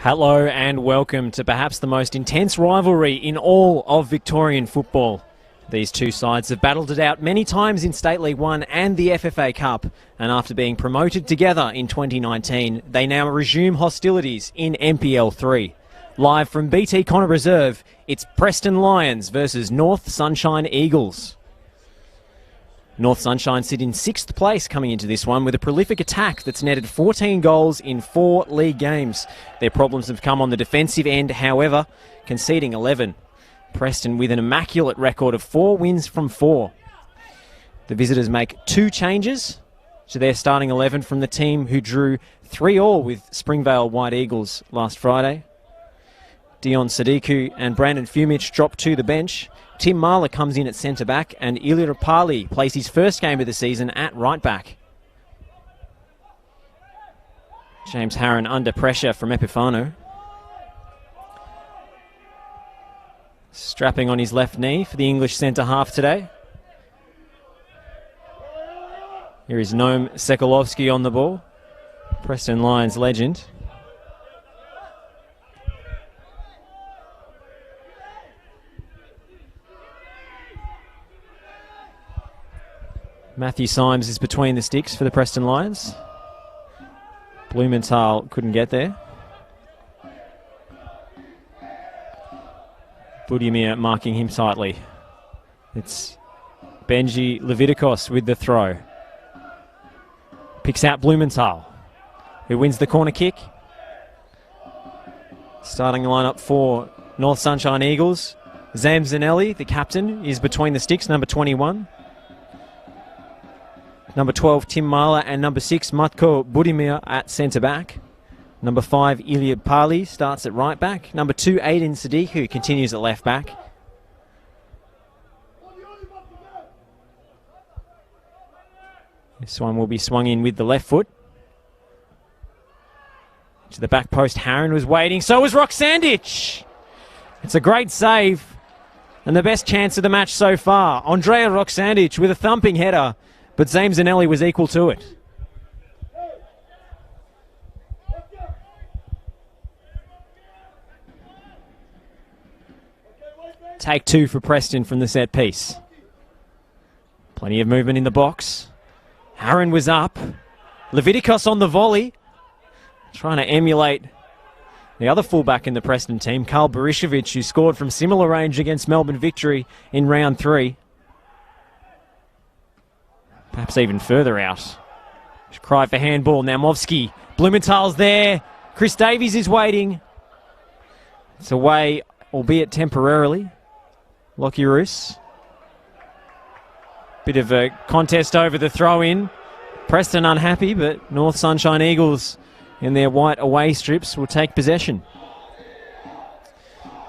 Hello and welcome to perhaps the most intense rivalry in all of Victorian football. These two sides have battled it out many times in State League 1 and the FFA Cup, and after being promoted together in 2019, they now resume hostilities in NPL3. Live from BT Connor Reserve, it's Preston Lions versus North Sunshine Eagles. North Sunshine sit in 6th place coming into this one with a prolific attack that's netted 14 goals in 4 league games. Their problems have come on the defensive end, however, conceding 11. Preston with an immaculate record of 4 wins from 4. The visitors make 2 changes to their starting 11 from the team who drew 3-3 with Springvale White Eagles last Friday. Dion Sadiku and Brandon Fumich drop to the bench. Tim Marler comes in at centre-back and Ilya Pali plays his first game of the season at right-back. James Harron under pressure from Epifano. Strapping on his left knee for the English centre-half today. Here is Noam Sekulovsky on the ball. Preston Lions legend. Matthew Symes is between the sticks for the Preston Lions. Blumenthal couldn't get there. Budimir marking him tightly. It's Benji Levitikos with the throw. Picks out Blumenthal, who wins the corner kick. Starting lineup for North Sunshine Eagles. Zam Zanelli, the captain, is between the sticks, number 21. Number 12, Tim Marler, and number 6, Matko Budimir at centre-back. Number 5, Ilya Pali starts at right-back. Number 2, Aiden Sadiku continues at left-back. This one will be swung in with the left foot. To the back post, Harron was waiting. So was Roxandich. It's a great save. And the best chance of the match so far. Andrea Roxandich with a thumping header. But Zam Zanelli was equal to it. Take 2 for Preston from the set piece. Plenty of movement in the box. Harron was up. Levitikos on the volley. Trying to emulate the other fullback in the Preston team, Karl Berishovic, who scored from similar range against Melbourne Victory in round 3. Perhaps even further out. Cry for handball. Now Movsky. Blumenthal's there. Chris Davies is waiting. It's away, albeit temporarily. Lockie Roos. Bit of a contest over the throw-in. Preston unhappy, but North Sunshine Eagles in their white away strips will take possession.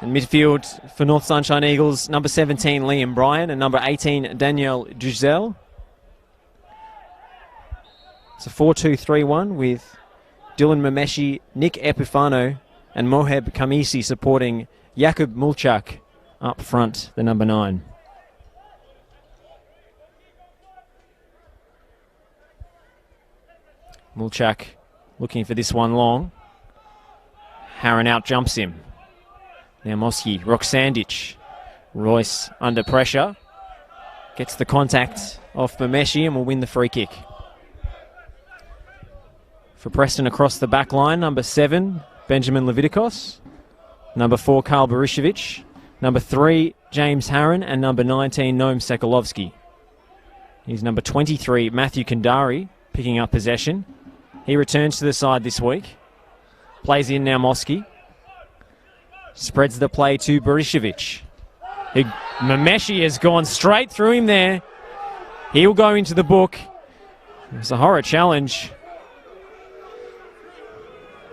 In midfield for North Sunshine Eagles, number 17, Liam Bryan, and number 18, Daniel Duzel. It's a 4-2-3-1 with Dylan Mameshi, Nick Epifano and Moheb Kamisi supporting Jakub Mulchak up front, the number 9. Mulchak looking for this one long. Harron out jumps him. Now Moski, Roxandich. Royce under pressure. Gets the contact off Mameshi and will win the free kick. For Preston across the back line, number 7, Benjamin Levitikos. Number 4, Karl Berishovic. Number 3, James Harron. And number 19, Noam Sekulovsky. He's number 23, Matthew Kandari, picking up possession. He returns to the side this week. Plays in now Moski. Spreads the play to Berishovic. Mameshi has gone straight through him there. He'll go into the book. It's a horror challenge.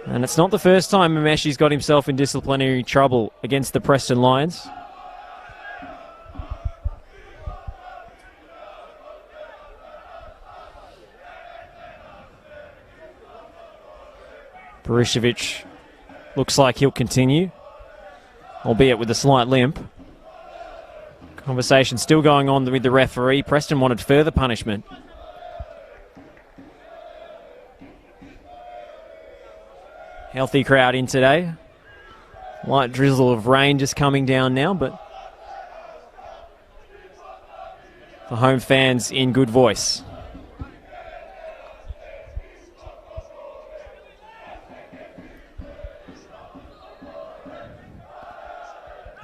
And it's not the first time Mameshi's got himself in disciplinary trouble against the Preston Lions. Berishovic looks like he'll continue, albeit with a slight limp. Conversation still going on with the referee. Preston wanted further punishment. Healthy crowd in today. Light drizzle of rain just coming down now, but the home fans in good voice.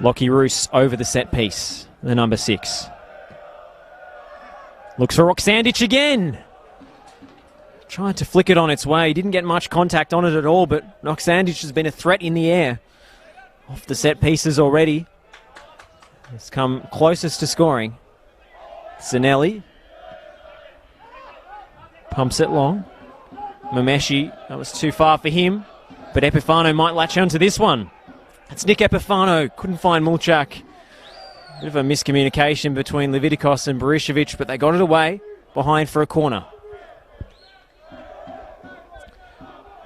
Lockie Roos over the set piece, the number 6. Looks for Roxandic again. Tried to flick it on its way. Didn't get much contact on it at all, but Roxandic has been a threat in the air. Off the set pieces already. It's come closest to scoring. Zanelli pumps it long. Mameshi, that was too far for him, but Epifano might latch onto this one. It's Nick Epifano. Couldn't find Mulchak. Bit of a miscommunication between Levitikos and Berishevic, but they got it away behind for a corner.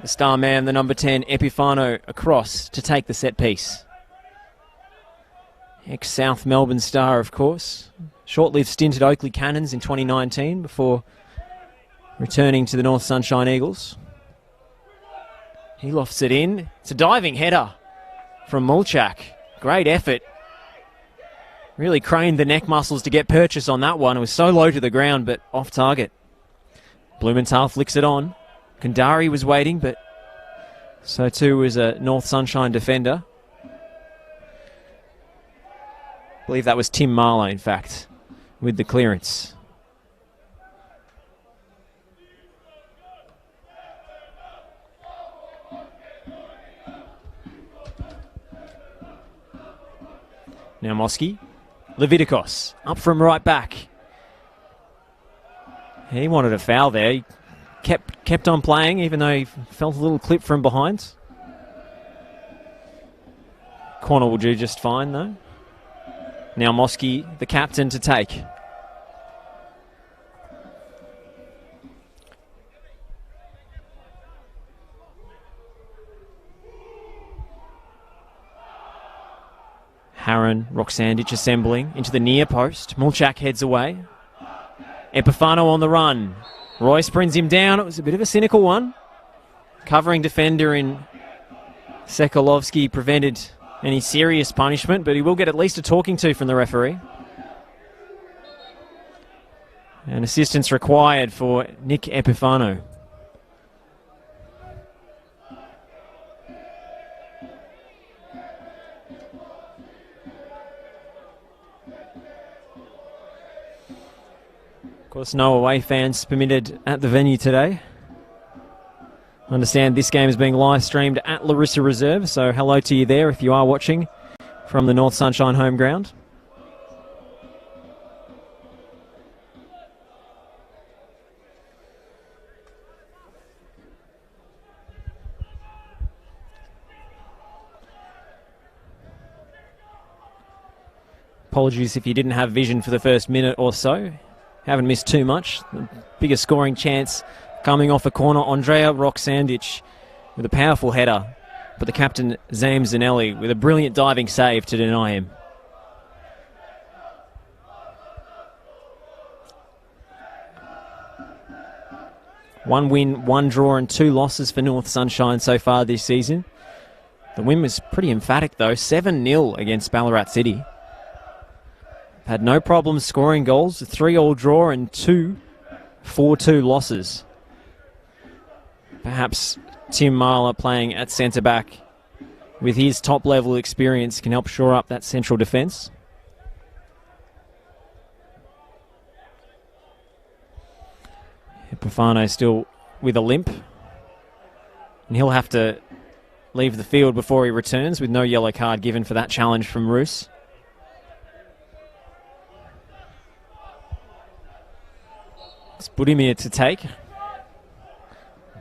The star man, the number 10, Epifano, across to take the set piece. Ex-South Melbourne star, of course. Short-lived stint at Oakley Cannons in 2019 before returning to the North Sunshine Eagles. He lofts it in. It's a diving header from Mulchak. Great effort. Really craned the neck muscles to get purchase on that one. It was so low to the ground, but off target. Blumenthal flicks it on. Kandari was waiting, but so too was a North Sunshine defender. I believe that was Tim Marlowe, in fact, with the clearance. Now Mosky. Levitikos up from right back. He wanted a foul there. He kept on playing, even though he felt a little clip from behind. Corner will do just fine, though. Now Mosky, the captain, to take. Harron, Roxandic assembling into the near post. Mulchak heads away. Epifano on the run. Roy sprints him down. It was a bit of a cynical one. Covering defender in Sekalovsky prevented any serious punishment, but he will get at least a talking to from the referee. And assistance required for Nick Epifano. Of course, no away fans permitted at the venue today. I understand this game is being live streamed at Larissa Reserve, so hello to you there if you are watching from the North Sunshine home ground. Apologies if you didn't have vision for the first minute or so. Haven't missed too much. The biggest scoring chance coming off a corner, Andrea Roxandic with a powerful header, but the captain, Zam Zanelli, with a brilliant diving save to deny him. One win, one draw and 2 losses for North Sunshine so far this season. The win was pretty emphatic though, 7-0 against Ballarat City. Had no problems scoring goals, a 3-3 draw and 2 4-2 losses. Perhaps Tim Marler playing at centre-back with his top-level experience can help shore up that central defence. Epifano still with a limp. And he'll have to leave the field before he returns with no yellow card given for that challenge from Roos. It's Budimir to take.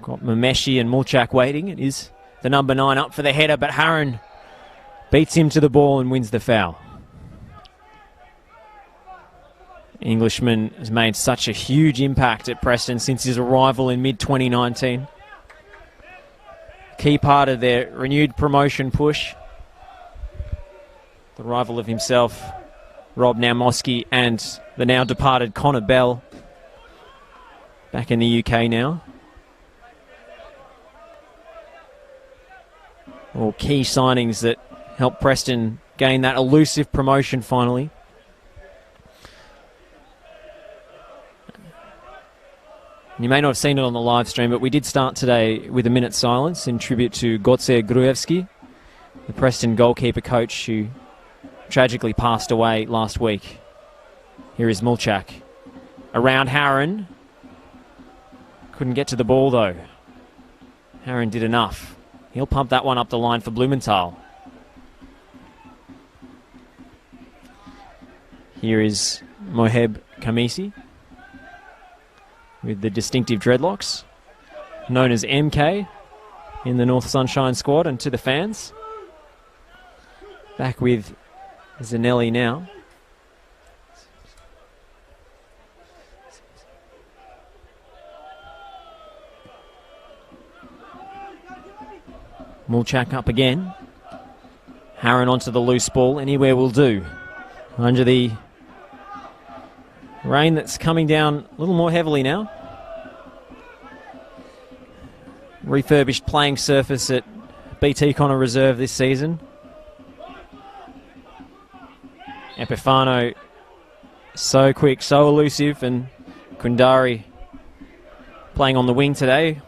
Got Mameshi and Mulchak waiting. It is the number 9 up for the header, but Harron beats him to the ball and wins the foul. Englishman has made such a huge impact at Preston since his arrival in mid-2019. Key part of their renewed promotion push. The rival of himself, Rob Naumosky, and the now departed Connor Bell. Back in the UK now. All key signings that helped Preston gain that elusive promotion finally. You may not have seen it on the live stream, but we did start today with a minute's silence in tribute to Gotze Gruevski, the Preston goalkeeper coach who tragically passed away last week. Here is Mulchak. Around Harron. Couldn't get to the ball though. Harron did enough. He'll pump that one up the line for Blumenthal. Here is Moheb Kamisi with the distinctive dreadlocks, known as MK in the North Sunshine squad, and to the fans. Back with Zanelli now. Mulchak up again. Harron onto the loose ball. Anywhere will do. Under the rain that's coming down a little more heavily now. Refurbished playing surface at BT Connor Reserve this season. Epifano so quick, so elusive, and Kundari playing on the wing today.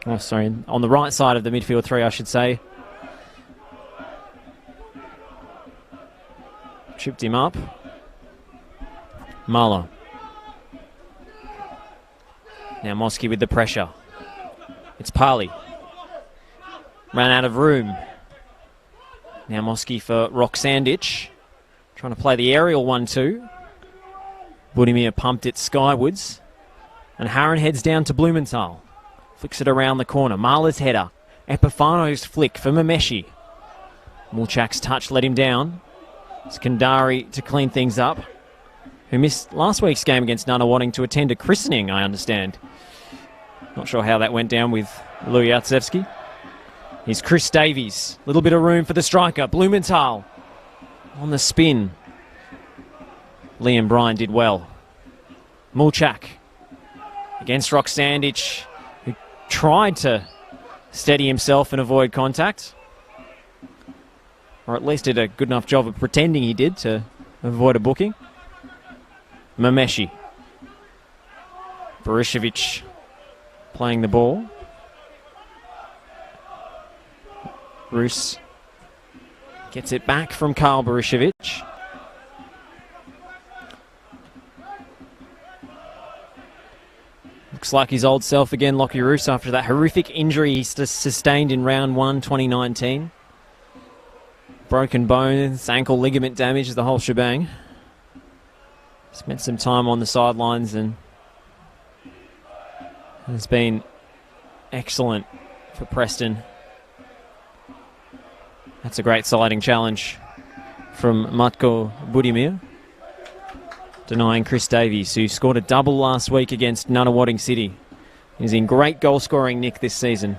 Oh, sorry, on the right side of the midfield three, I should say. Tripped him up. Marlow. Now Mosky with the pressure. It's Parley. Ran out of room. Now Mosky for Roxandich. Trying to play the aerial 1-2. Budimir pumped it skywards. And Harron heads down to Blumenthal. Flicks it around the corner. Marla's header. Epifano's flick for Mameshi. Mulchak's touch let him down. It's Kandari to clean things up, who missed last week's game against Nunawading to attend a christening, I understand. Not sure how that went down with Louis Artsevsky. Here's Chris Davies. Little bit of room for the striker. Blumenthal on the spin. Liam Bryan did well. Mulchak against Roxandich, who tried to steady himself and avoid contact. Or at least did a good enough job of pretending he did to avoid a booking. Mameshi. Borisevich playing the ball. Roos gets it back from Karl Borisevich. Looks like his old self again, Lockie Roos, after that horrific injury he sustained in round 1, 2019. Broken bones, ankle ligament damage, the whole shebang. Spent some time on the sidelines and has been excellent for Preston. That's a great sliding challenge from Matko Budimir, denying Chris Davies, who scored a double last week against Nunawading City. He's in great goal-scoring nick this season.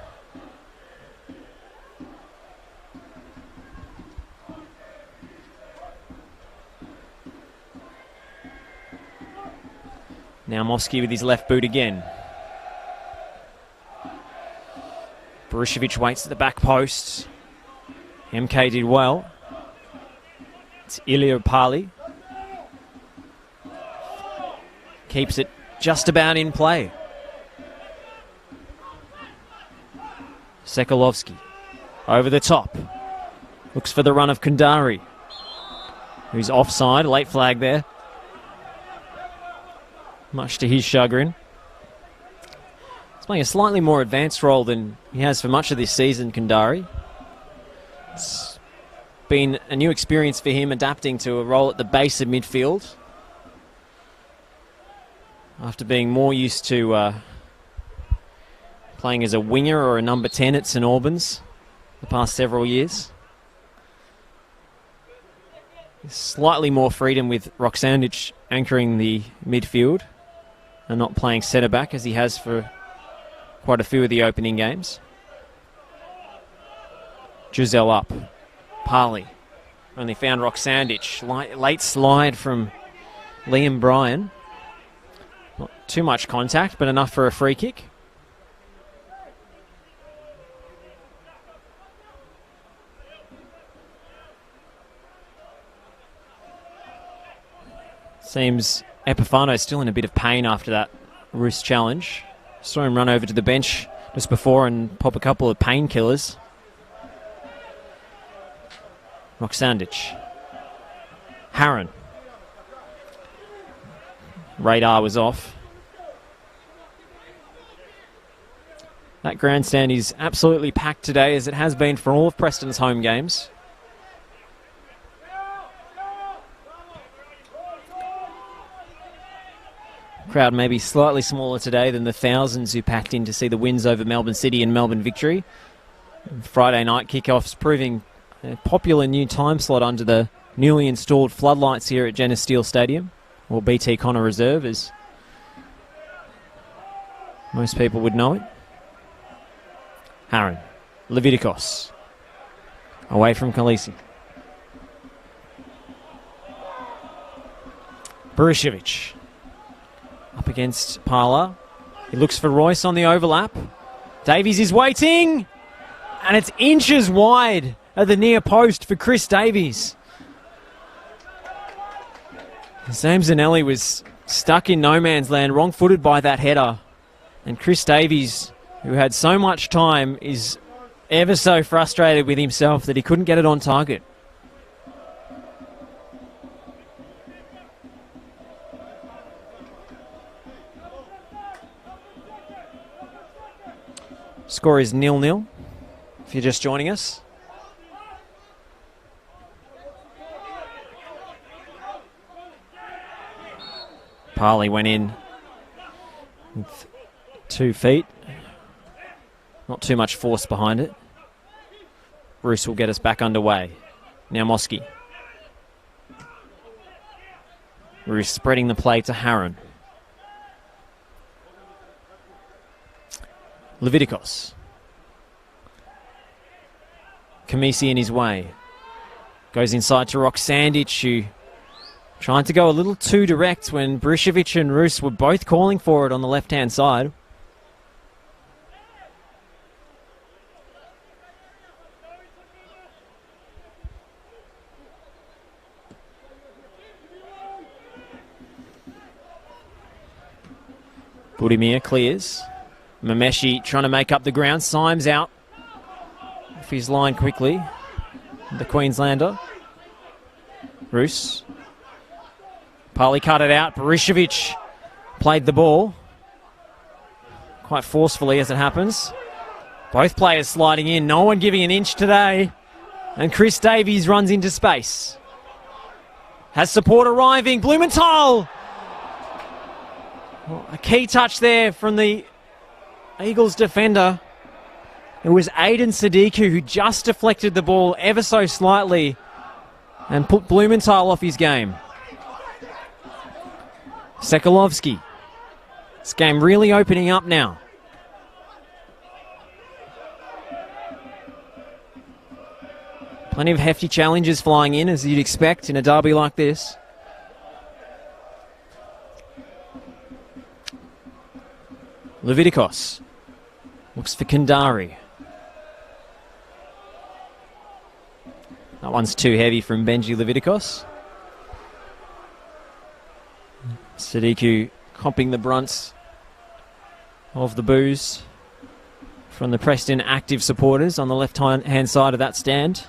Now Mosky with his left boot again. Borisevich waits at the back post. MK did well. It's Ilya Pali. Keeps it just about in play. Sekalovsky over the top. Looks for the run of Kundari, who's offside. Late flag there, much to his chagrin. He's playing a slightly more advanced role than he has for much of this season, Kundari. It's been a new experience for him, adapting to a role at the base of midfield after being more used to playing as a winger or a number 10 at St Albans the past several years. Slightly more freedom with Roxandich anchoring the midfield and not playing centre-back as he has for quite a few of the opening games. Giselle up. Parley only found Roxandich. Late slide from Liam Bryan. Not too much contact, but enough for a free kick. Seems Epifano's still in a bit of pain after that Roos challenge. Saw him run over to the bench just before and pop a couple of painkillers. Roksandic. Harron. Radar was off. That grandstand is absolutely packed today, as it has been for all of Preston's home games. Crowd may be slightly smaller today than the thousands who packed in to see the wins over Melbourne City and Melbourne Victory. Friday night kickoffs proving a popular new time slot under the newly installed floodlights here at Jenna Steele Stadium, or BT Connor Reserve as most people would know it. Harron. Leviticos. Away from Khaleesi. Berishevic. Up against Parla. He looks for Royce on the overlap. Davies is waiting. And it's inches wide at the near post for Chris Davies. Sam Zanelli was stuck in no man's land, wrong-footed by that header. And Chris Davies, who had so much time, is ever so frustrated with himself that he couldn't get it on target. Score is 0-0, if you're just joining us. Parley went in with 2 feet. Not too much force behind it. Bruce will get us back underway. Now Mosky. Bruce spreading the play to Harron. Leviticos. Kamisi in his way. Goes inside to Roksandic, who trying to go a little too direct when Berishevic and Roos were both calling for it on the left-hand side. Budimir clears. Mameshi trying to make up the ground. Symes out off his line quickly. The Queenslander. Roos. Parley cut it out. Berishevic played the ball. Quite forcefully as it happens. Both players sliding in. No one giving an inch today. And Chris Davies runs into space. Has support arriving. Blumenthal! Well, a key touch there from the Eagles defender. It was Aiden Sadiku who just deflected the ball ever so slightly and put Blumenthal off his game. Sekulovsky. This game really opening up now. Plenty of hefty challenges flying in, as you'd expect in a derby like this. Leviticos looks for Kandari. That one's too heavy from Benji Leviticos. Sadiku comping the brunts of the boos from the Preston active supporters on the left-hand side of that stand.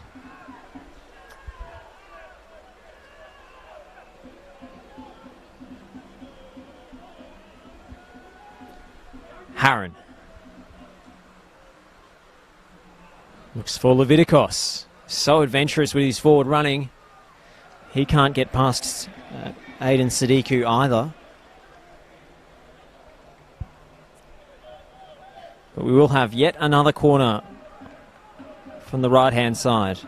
Harron. Looks for Leviticos. So adventurous with his forward running. He can't get past Aiden Sadiku either. But we will have yet another corner from the right-hand side.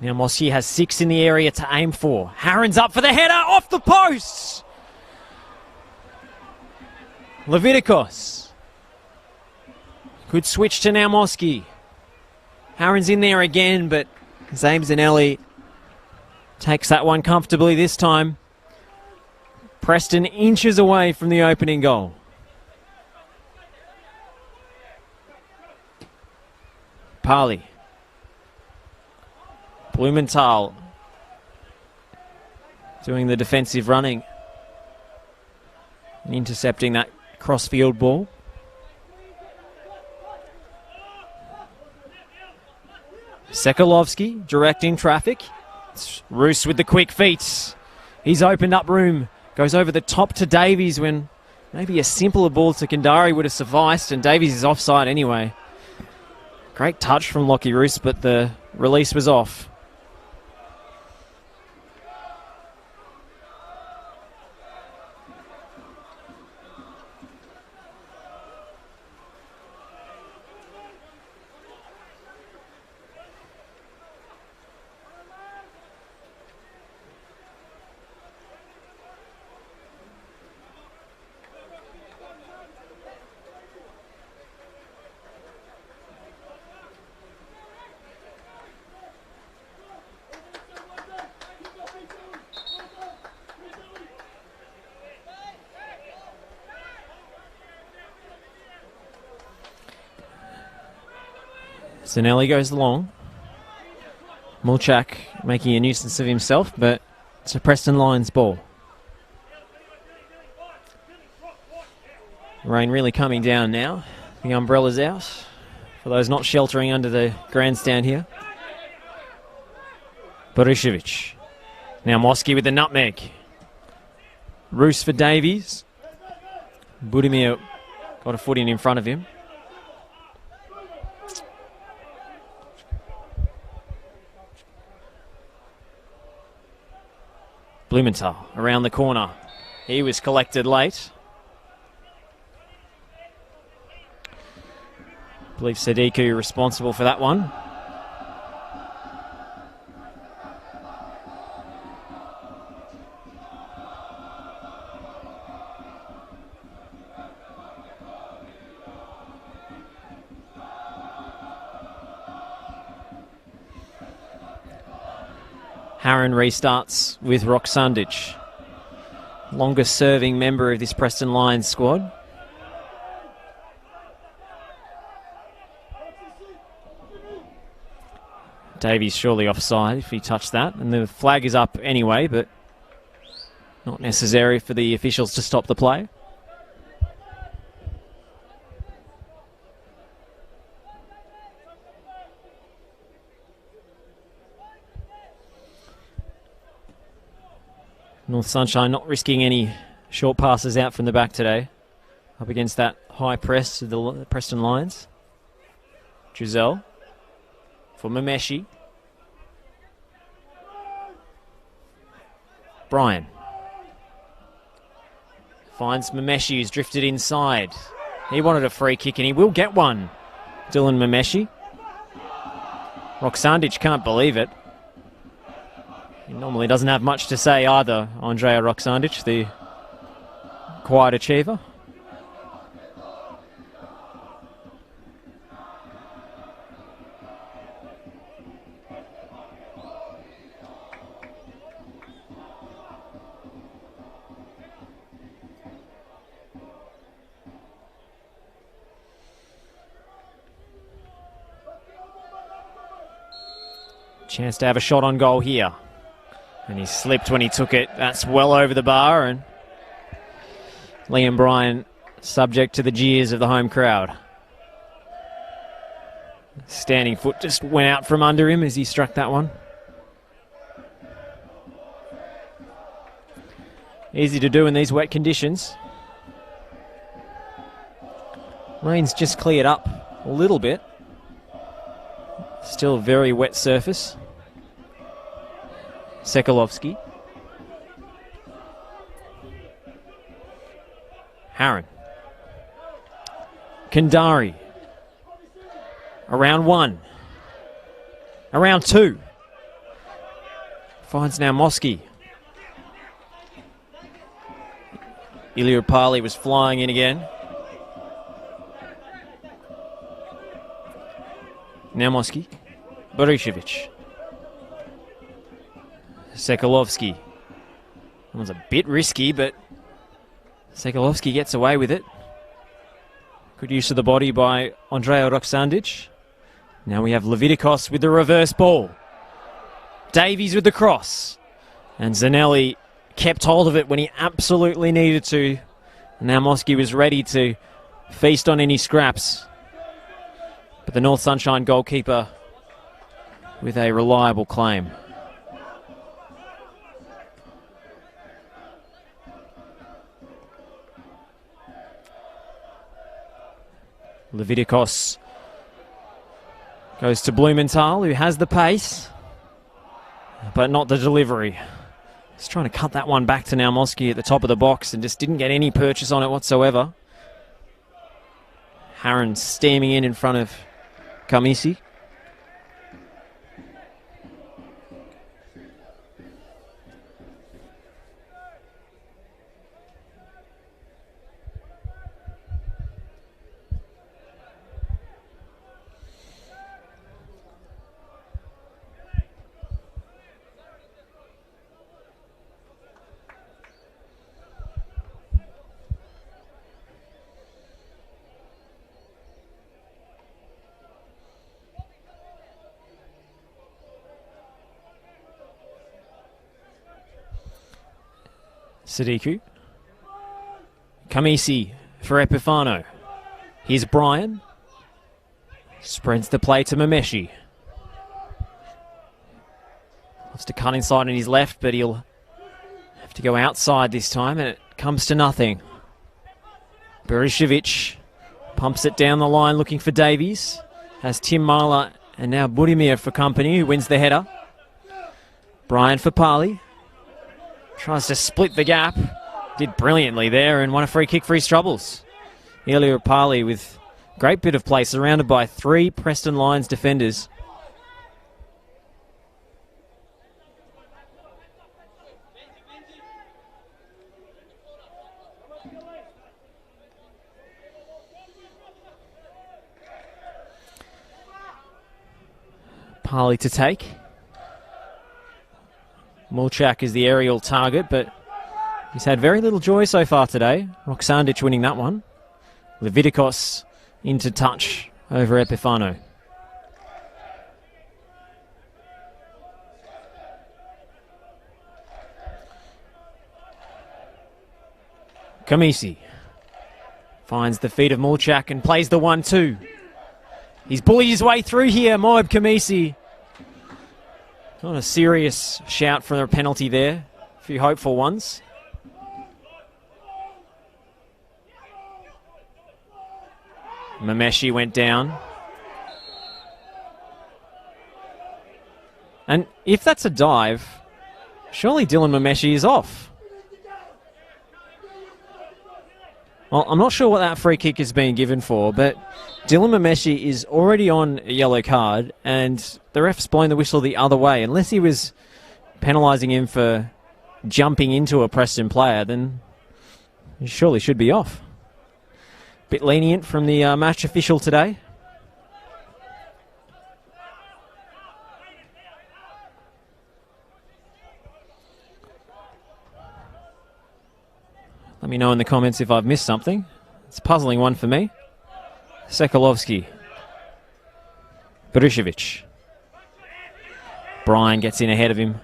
Now Mossi has 6 in the area to aim for. Harron's up for the header, off the posts! Leviticos. Good switch to now Mosky. Harron's in there again, but Zames Zanelli Takes that one comfortably this time. Preston inches away from the opening goal. Parley. Blumenthal doing the defensive running and intercepting that cross-field ball. Sekalovsky directing traffic. It's Roos with the quick feet. He's opened up room. Goes over the top to Davies when maybe a simpler ball to Kandari would have sufficed, and Davies is offside anyway. Great touch from Lockie Roos, but the release was off. Zanelli goes long. Mulchak making a nuisance of himself, but it's a Preston Lions ball. Rain really coming down now. The umbrella's out for those not sheltering under the grandstand here. Borisevich. Now Mosky with the nutmeg. Roos for Davies. Budimir got a foot in front of him. Blumenthal around the corner. He was collected late. I believe Sadiku responsible for that one. Harron restarts with Roxandic, longest serving member of this Preston Lions squad. Davies surely offside if he touched that, and the flag is up anyway, but not necessary for the officials to stop the play. North Sunshine not risking any short passes out from the back today. Up against that high press of the Preston Lions. Giselle for Mameshi. Brian finds Mameshi, who's drifted inside. He wanted a free kick and he will get one. Dylan Mameshi. Roxandic can't believe it. He normally doesn't have much to say either, Andrea Roxandic, the quiet achiever. Chance to have a shot on goal here. And he slipped when he took it. That's well over the bar, and Liam Bryan subject to the jeers of the home crowd. Standing foot just went out from under him as he struck that one. Easy to do in these wet conditions. Rain's just cleared up a little bit. Still a very wet surface. Sekalovsky. Harron. Kandari. Around one. Around two. Finds now Mosky. Ilya Parley was flying in again. Now Mosky. Borisevich. Sekulovsky. That was a bit risky, but Sekulovsky gets away with it. Good use of the body by Andrea Roksandic. Now we have Levitikos with the reverse ball. Davies with the cross. And Zanelli kept hold of it when he absolutely needed to. Now Mosky was ready to feast on any scraps. But the North Sunshine goalkeeper with a reliable claim. Levitikos goes to Blumenthal, who has the pace, but not the delivery. He's trying to cut that one back to now Mosky at the top of the box and just didn't get any purchase on it whatsoever. Harron steaming in front of Kamisi. Sadiku. Kamisi for Epifano. Here's Brian. Spreads the play to Mameshi. Wants to cut inside on his left, but he'll have to go outside this time, and it comes to nothing. Berishevic pumps it down the line looking for Davies. Has Tim Marler and now Budimir for company, who wins the header. Brian for Parley. Tries to split the gap. Did brilliantly there and won a free kick for his troubles. Ilya Parley with great bit of play, surrounded by 3 Preston Lions defenders. Parley to take. Mulchak is the aerial target, but he's had very little joy so far today. Roksandic winning that one. Levitikos into touch over Epifano. Kamisi finds the feet of Mulchak and plays the 1-2. He's bullied his way through here, Moab Kamisi. Not a serious shout for a penalty there. A few hopeful ones. Mameshi went down. And if that's a dive, surely Dylan Mameshi is off. Well, I'm not sure what that free kick is being given for, but Dylan Mameshi is already on a yellow card, and the ref's blown the whistle the other way. Unless he was penalising him for jumping into a Preston player, then he surely should be off. Bit lenient from the match official today. Let me know in the comments if I've missed something. It's a puzzling one for me. Sekulovsky. Berishevic. Brian gets in ahead of him.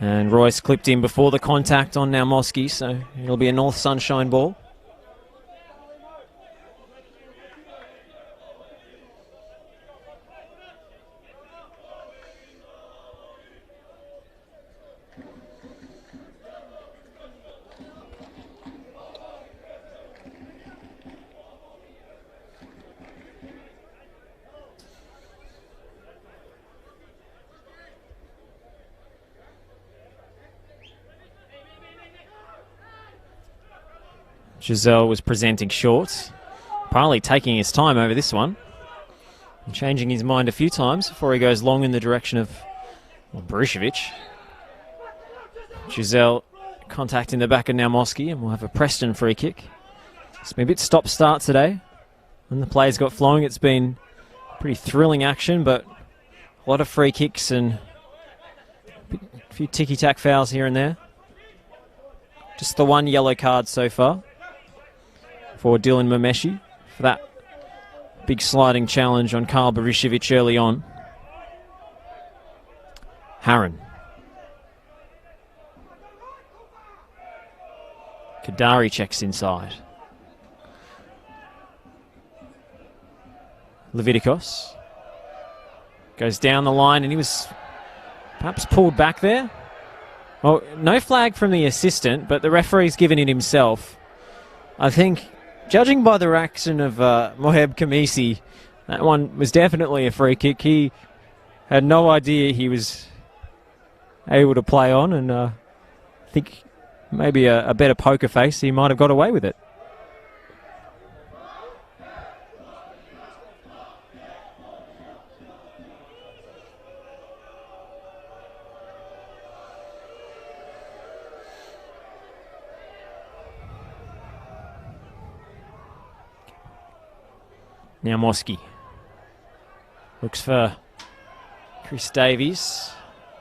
And Royce clipped him before the contact on now Mosky, so it'll be a North Sunshine ball. Giselle was presenting short. Parley taking his time over this one. And changing his mind a few times before he goes long in the direction of Berishevic. Giselle contacting the back of now Mosky, and we'll have a Preston free kick. It's been a bit stop-start today. When the players got flowing, it's been pretty thrilling action, but a lot of free kicks and A few ticky-tack fouls here and there. Just the one yellow card so far for Dylan Mameshi for that big sliding challenge on Karl Berishevic early on. Harron. Kadari checks inside. Leviticos goes down the line, and he was perhaps pulled back there. Well, no flag from the assistant, but the referee's given it himself. I think, judging by the reaction of Moheb Khamisi, that one was definitely a free kick. He had no idea he was able to play on, and I think maybe a better poker face, he might have got away with it. Now Moski looks for Chris Davies.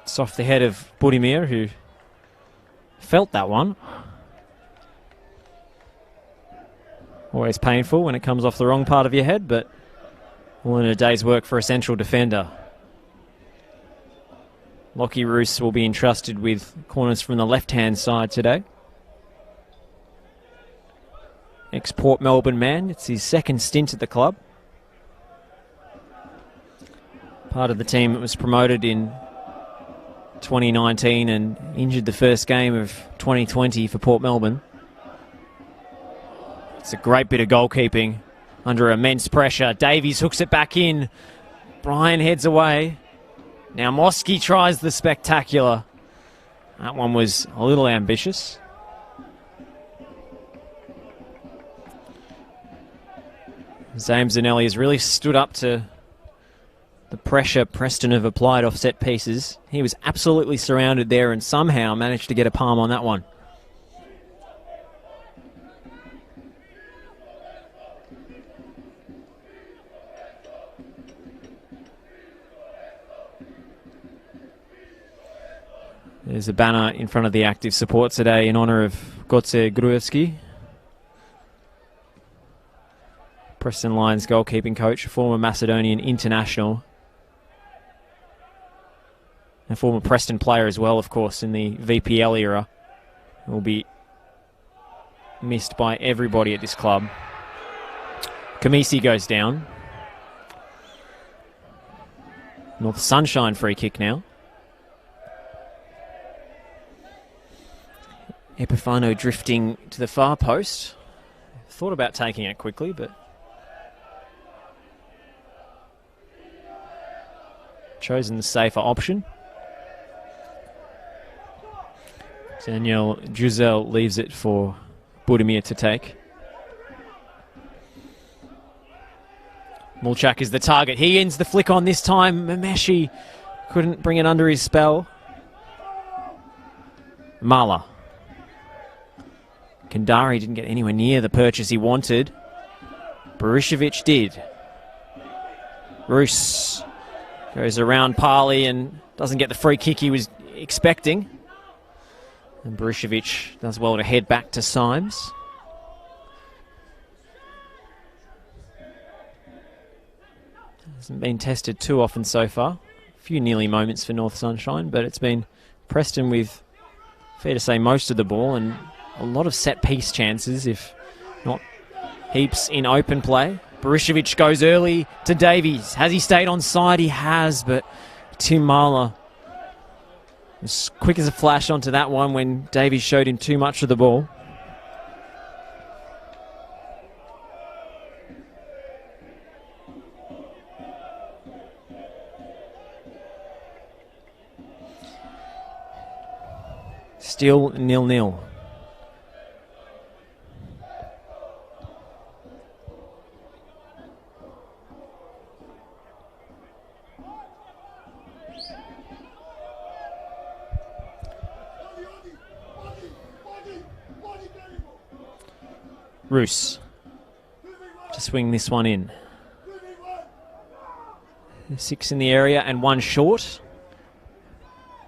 It's off the head of Budimir, who felt that one. Always painful when it comes off the wrong part of your head, but all in a day's work for a central defender. Lockie Roos will be entrusted with corners from the left-hand side today. Ex-Port Melbourne man. It's his second stint at the club. Part of the team that was promoted in 2019 and injured the first game of 2020 for Port Melbourne. It's a great bit of goalkeeping under immense pressure. Davies hooks it back in. Bryan heads away. Now Moski tries the spectacular. That one was a little ambitious. Zaim Zanelli has really stood up to the pressure Preston have applied off set pieces. He was absolutely surrounded there and somehow managed to get a palm on that one. There's a banner in front of the active support today in honour of Gotze Gruevski, Preston Lions goalkeeping coach, former Macedonian international, and former Preston player as well, of course, in the VPL era. Will be missed by everybody at this club. Khamisi goes down. North Sunshine free kick now. Epifano drifting to the far post. Thought about taking it quickly, but chosen the safer option. Daniel Juzel leaves it for Budimir to take. Mulchak is the target. He ends the flick on this time. Mameshi couldn't bring it under his spell. Mala. Kandari didn't get anywhere near the purchase he wanted. Berishevic did. Roos goes around Parley and doesn't get the free kick he was expecting. And Berishevic does well to head back to Symes. Hasn't been tested too often so far. A few nearly moments for North Sunshine, but it's been Preston with, fair to say, most of the ball and a lot of set-piece chances, if not heaps in open play. Berishevic goes early to Davies. Has he stayed on side? He has, but Tim Marler was quick as a flash onto that one when Davies showed him too much of the ball. Still 0-0. Roos to swing this one in. 6 in the area and 1 short.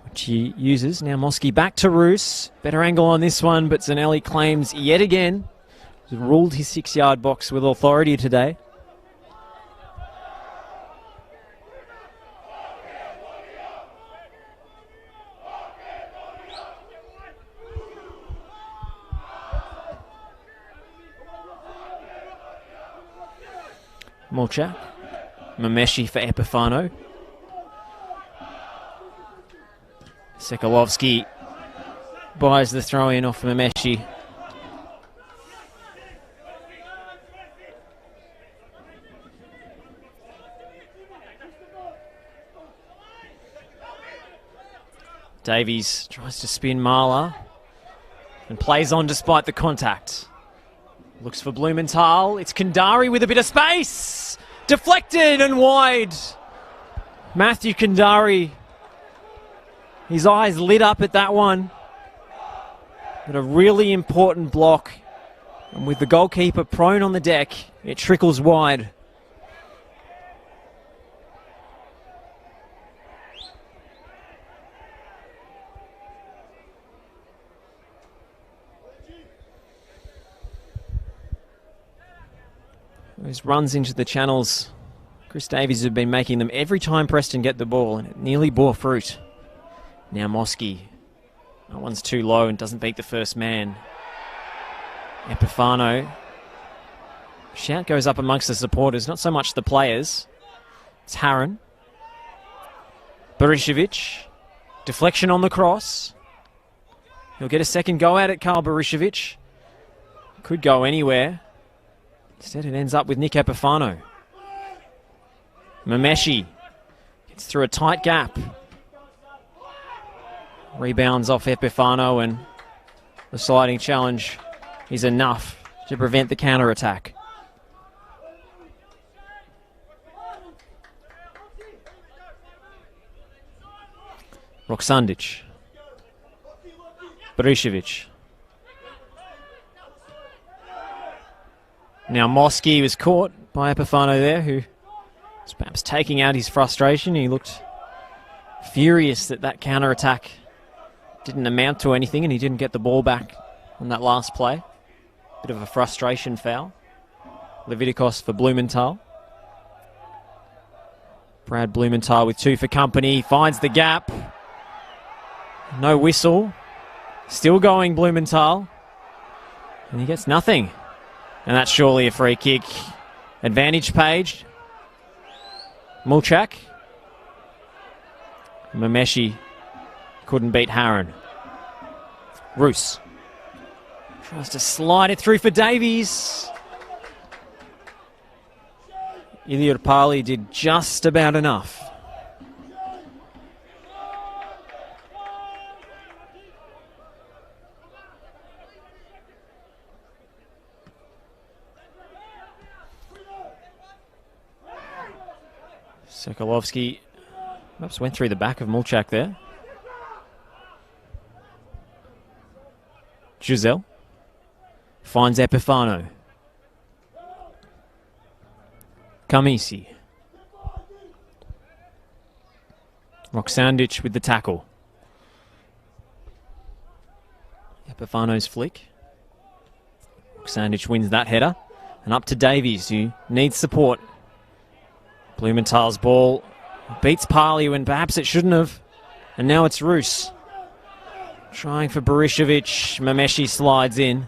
which he uses. Now Mosky back to Roos. Better angle on this one, but Zanelli claims yet again. He's ruled his 6-yard box with authority today. Mulchak. Mameshi for Epifano. Sekalovsky buys the throw in off Mameshi. Davies tries to spin Marla and plays on despite the contact. Looks for Blumenthal. It's Kandari with a bit of space. Deflected and wide. Matthew Kandari. His eyes lit up at that one. But a really important block. And with the goalkeeper prone on the deck, it trickles wide. Those runs into the channels, Chris Davies has been making them every time Preston get the ball, and it nearly bore fruit. Now Mosky. That one's too low and doesn't beat the first man. Epifano. Shout goes up amongst the supporters, not so much the players. It's Harron. Berishevic. Deflection on the cross. He'll get a second go at it, Karl Berishevic. Could go anywhere. Instead it ends up with Nick Epifano. Mameshi gets through a tight gap. Rebounds off Epifano, and the sliding challenge is enough to prevent the counter-attack. Roksandic. Berishevic. Now Mosky was caught by Epifano there, who was perhaps taking out his frustration. He looked furious that that counter-attack didn't amount to anything and he didn't get the ball back on that last play. Bit of a frustration foul. Levitikos for Blumenthal. Brad Blumenthal with 2 for company. Finds the gap. No whistle. Still going Blumenthal. And he gets nothing. And that's surely a free kick. Advantage page. Mulchak. Mameshi couldn't beat Harron. Roos tries to slide it through for Davies. Iliopali did just about enough. Sokolovsky perhaps went through the back of Mulchak there. Giselle finds Epifano. Kamisi. Roksandic with the tackle. Epifano's flick. Roksandic wins that header. And up to Davies, who needs support. Blumenthal's ball beats Parley when perhaps it shouldn't have. And now it's Roos. Trying for Berishevic. Mameshi slides in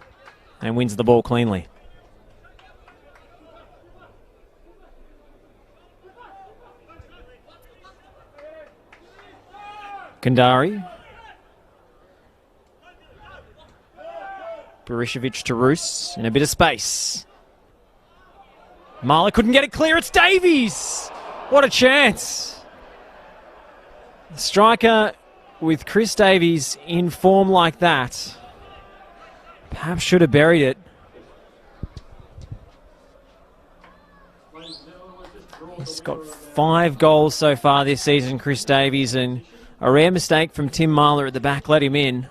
and wins the ball cleanly. Kandari. Berishevic to Roos in a bit of space. Marla couldn't get it clear. It's Davies. What a chance. The striker with Chris Davies in form like that perhaps should have buried it. He's got 5 goals so far this season, Chris Davies, and a rare mistake from Tim Marler at the back let him in.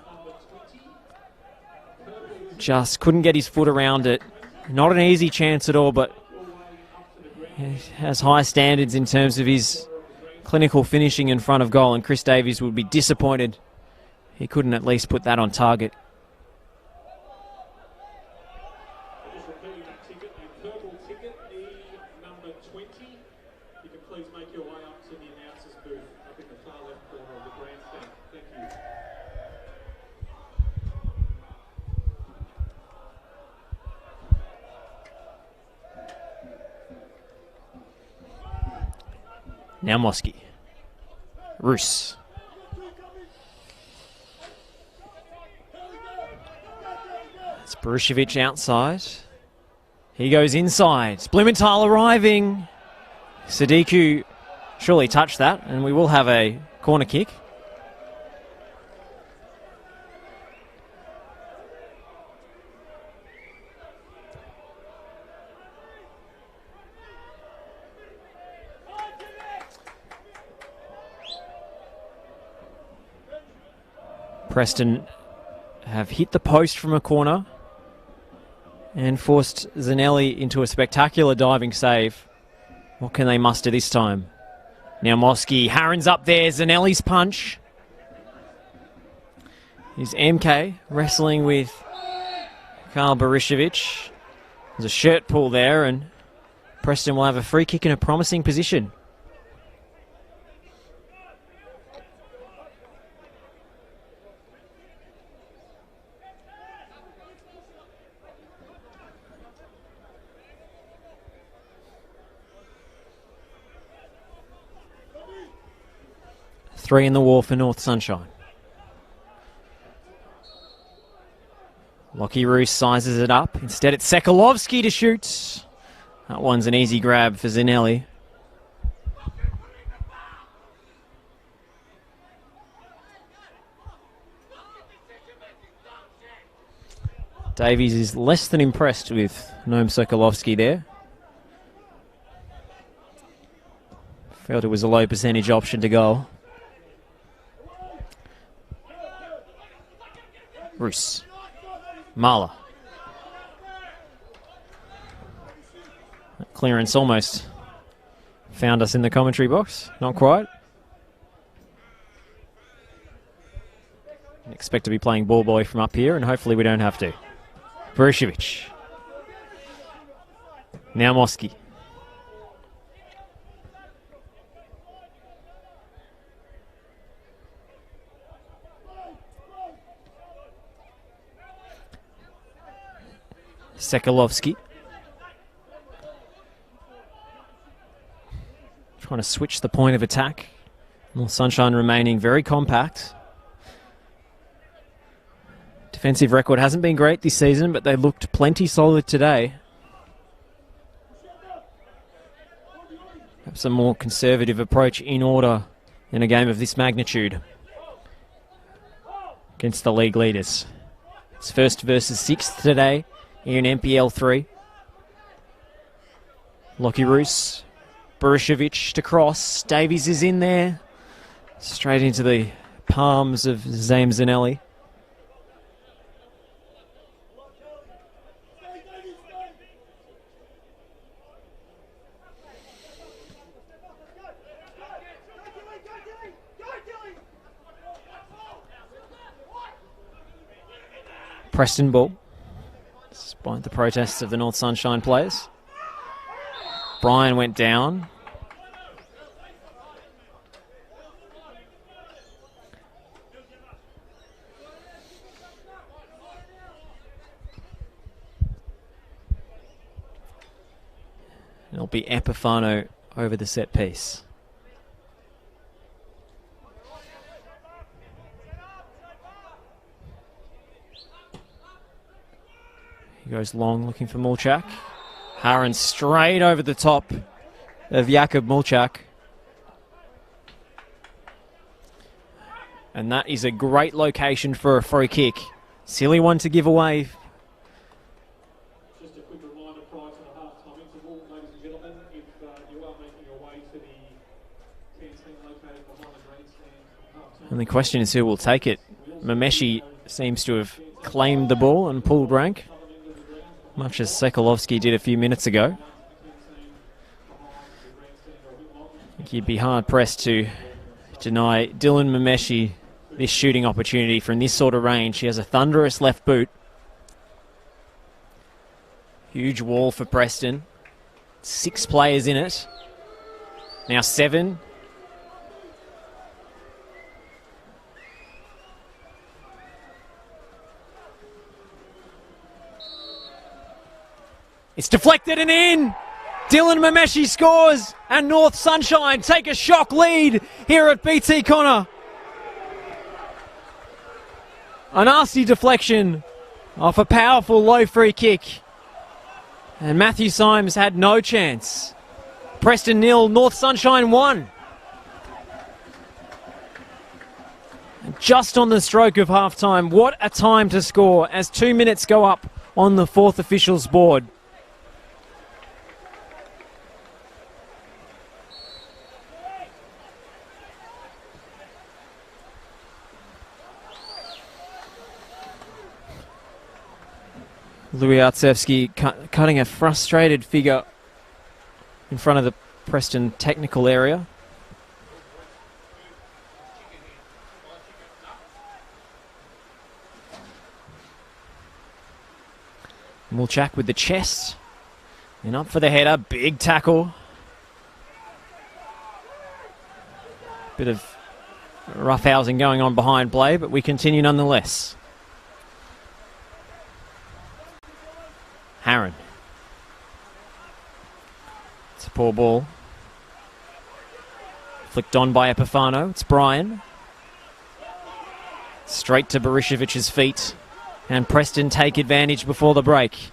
Just couldn't get his foot around it. Not an easy chance at all, but he has high standards in terms of his clinical finishing in front of goal, and Chris Davies would be disappointed he couldn't at least put that on target. Just repeating that ticket, a purple ticket, number 20. You can please make your way up to the announcer's booth up in the far left corner of the grandstand. Thank you. Now Mosky. Roos. It's Berushevich outside. He goes inside. Blumenthal arriving. Sadiku surely touched that, and we will have a corner kick. Preston have hit the post from a corner and forced Zanelli into a spectacular diving save. What can they muster this time? Now Mosky, Harron's up there, Zanelli's punch. Here's MK wrestling with Karl Berushevich. There's a shirt pull there, and Preston will have a free kick in a promising position. Three in the wall for North Sunshine. Lockie Roos sizes it up. Instead it's Sekalovsky to shoot. That one's an easy grab for Zanelli. Davies is less than impressed with Noam Sekalovsky there. Felt it was a low percentage option to goal. Roos. Marla. That clearance almost found us in the commentary box. Not quite. Expect to be playing ball boy from up here, and hopefully we don't have to. Berushevich. Now Mosky. Sekalovsky. Trying to switch the point of attack. North Sunshine remaining very compact. Defensive record hasn't been great this season, but they looked plenty solid today. Perhaps a more conservative approach in order in a game of this magnitude against the league leaders. It's first versus sixth today here in NPL3. Lockie Roos, Berushevich to cross. Davies is in there. Straight into the palms of Zame Zanelli. Preston ball, despite the protests of the North Sunshine players. Brian went down. It'll be Epifano over the set piece. He goes long, looking for Mulchak. Harron straight over the top of Jakub Mulchak. And that is a great location for a free kick. Silly one to give away. Just a quick reminder prior to the half-time interval, ladies and gentlemen, if you are making your way to the canteen located behind the grandstand. And the question is who will take it. Mameshi seems to have claimed the ball and pulled rank, much as Sekalovsky did a few minutes ago. think you'd be hard-pressed to deny Dylan Mameshi this shooting opportunity from this sort of range. He has a thunderous left boot. Huge wall for Preston. 6 players in it. Now 7. It's deflected and in. Dylan Mameshi scores, and North Sunshine take a shock lead here at BT Connor. A nasty deflection off a powerful low free kick. And Matthew Symes had no chance. Preston 0, North Sunshine 1. And just on the stroke of half-time, what a time to score as 2 minutes go up on the 4th official's board. Louis Artsevsky cutting a frustrated figure in front of the Preston technical area. Mulchak with the chest. And up for the header. Big tackle. Bit of roughhousing going on behind play, but we continue nonetheless. Harron. It's a poor ball. Flicked on by Epifano. It's Brian. Straight to Barishevic's feet. And Preston take advantage before the break.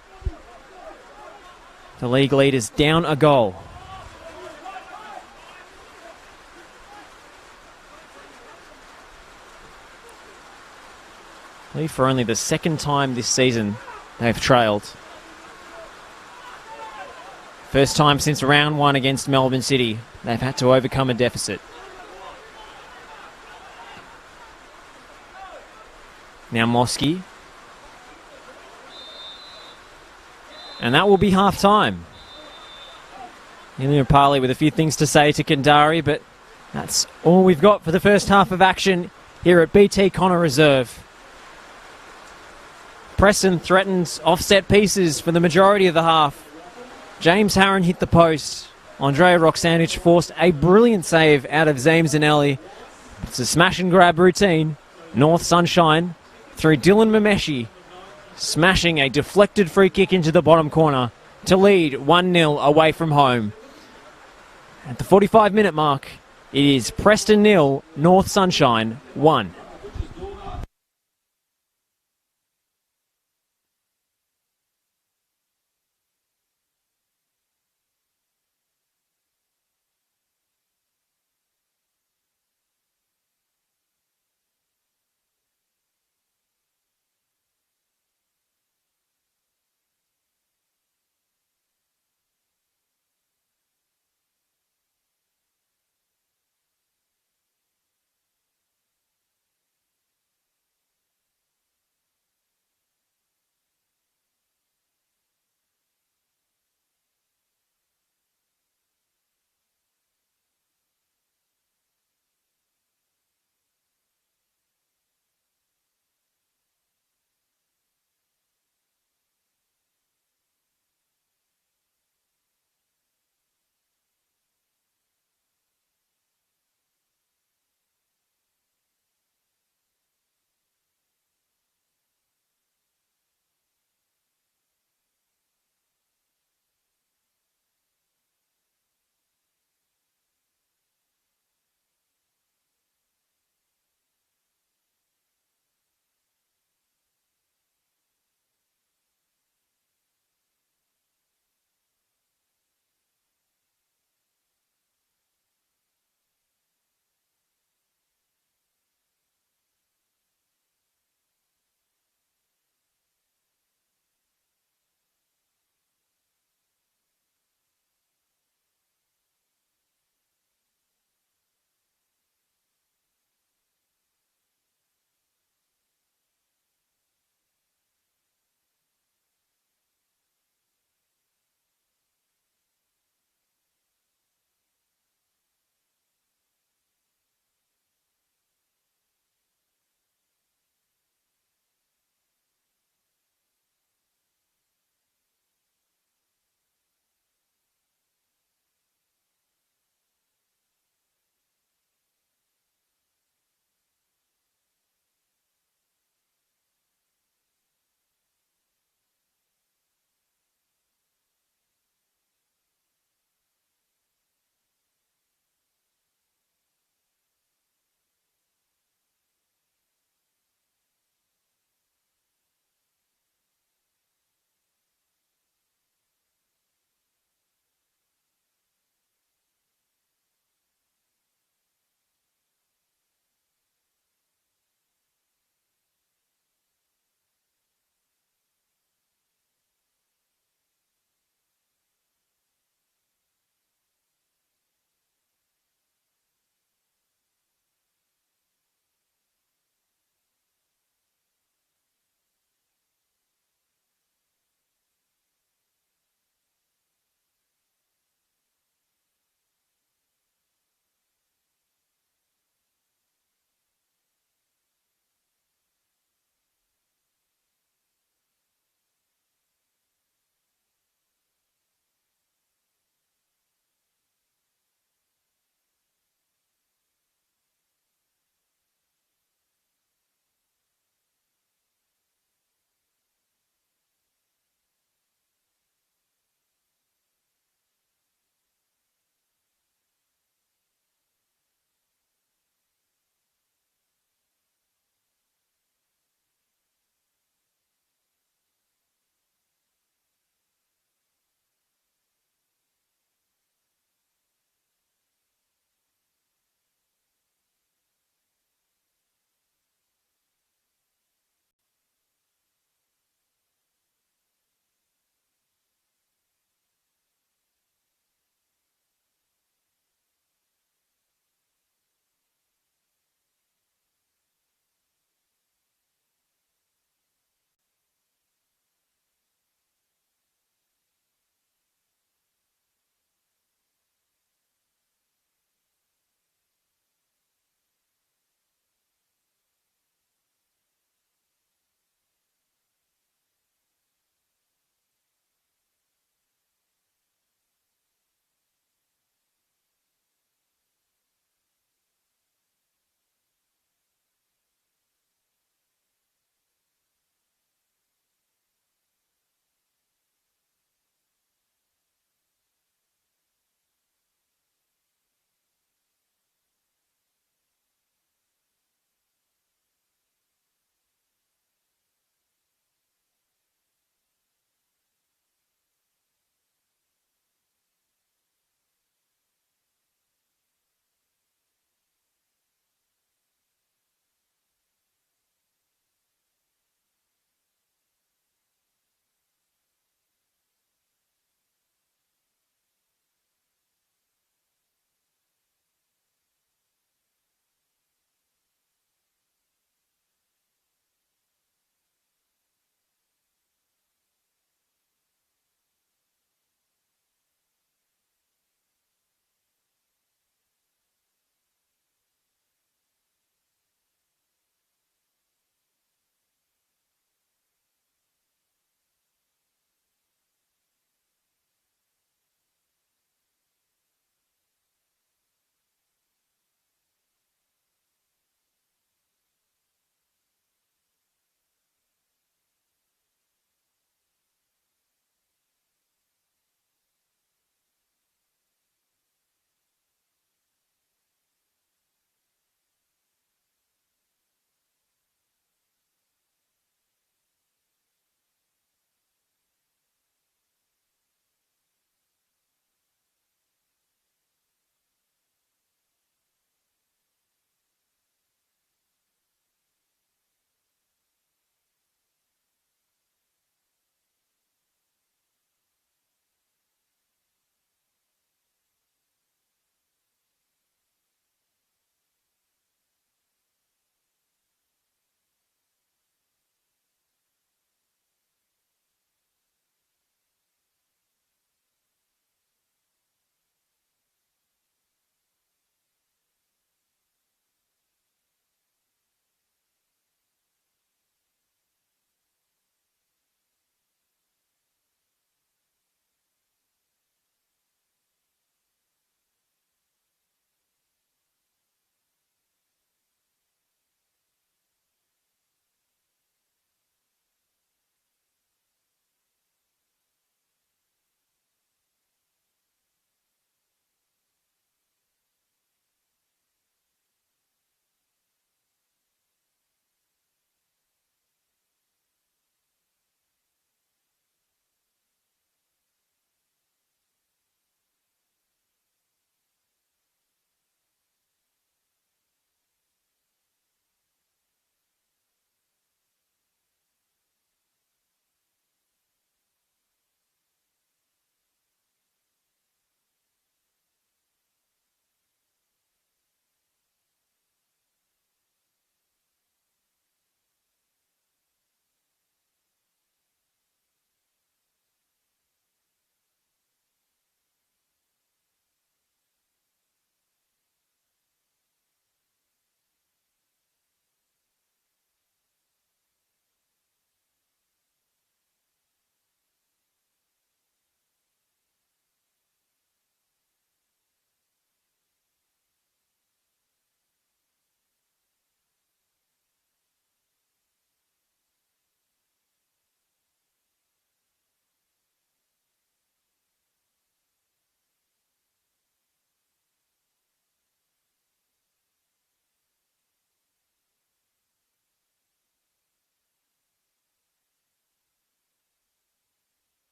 The league leaders down a goal. I believe for only the second time this season they've trailed. First time since round 1 against Melbourne City, they've had to overcome a deficit. Now Mosky. And that will be half-time. Ilya Pali with a few things to say to Kandari, but that's all we've got for the first half of action here at BT Connor Reserve. Preston threatens offset pieces for the majority of the half. James Harron hit the post. Andrea Roxanich forced a brilliant save out of Zames Zanelli. It's a smash and grab routine. North Sunshine through Dylan Mameshi, smashing a deflected free kick into the bottom corner to lead 1-0 away from home. At the 45-minute mark, it is Preston 0, North Sunshine 1.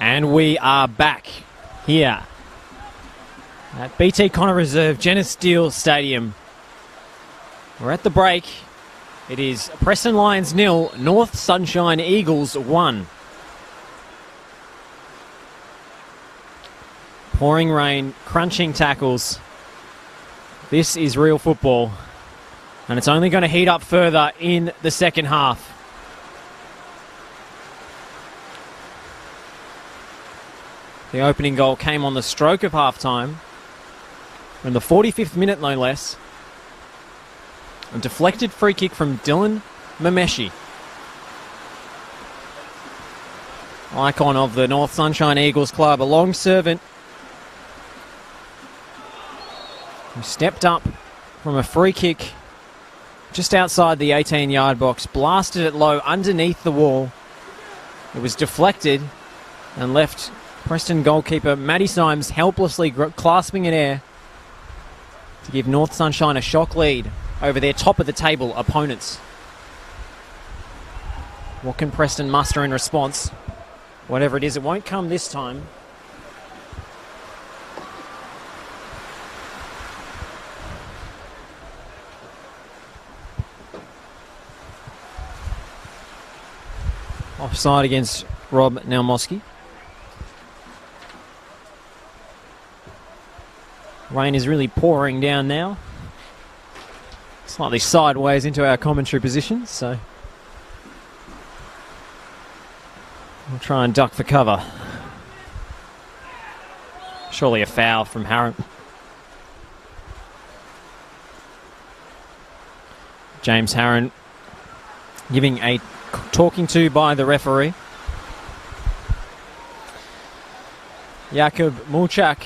And we are back here at BT Connor Reserve, Genesis Steel Stadium. We're at the break. It is Preston Lions 0, North Sunshine Eagles 1. Pouring rain, crunching tackles. This is real football. And it's only going to heat up further in the second half. The opening goal came on the stroke of half-time. In the 45th minute, no less. A deflected free kick from Dylan Mameshi. Icon of the North Sunshine Eagles club, a long servant who stepped up from a free kick just outside the 18-yard box, blasted it low underneath the wall. It was deflected and left Preston goalkeeper Matty Symes helplessly clasping in air to give North Sunshine a shock lead over their top-of-the-table opponents. What can Preston muster in response? Whatever it is, it won't come this time. Offside against Rob Nalmoski. Rain is really pouring down now. Slightly sideways into our commentary position, so we'll try and duck for cover. Surely a foul from Harron. James Harron giving a talking to by the referee. Jakub Mulchak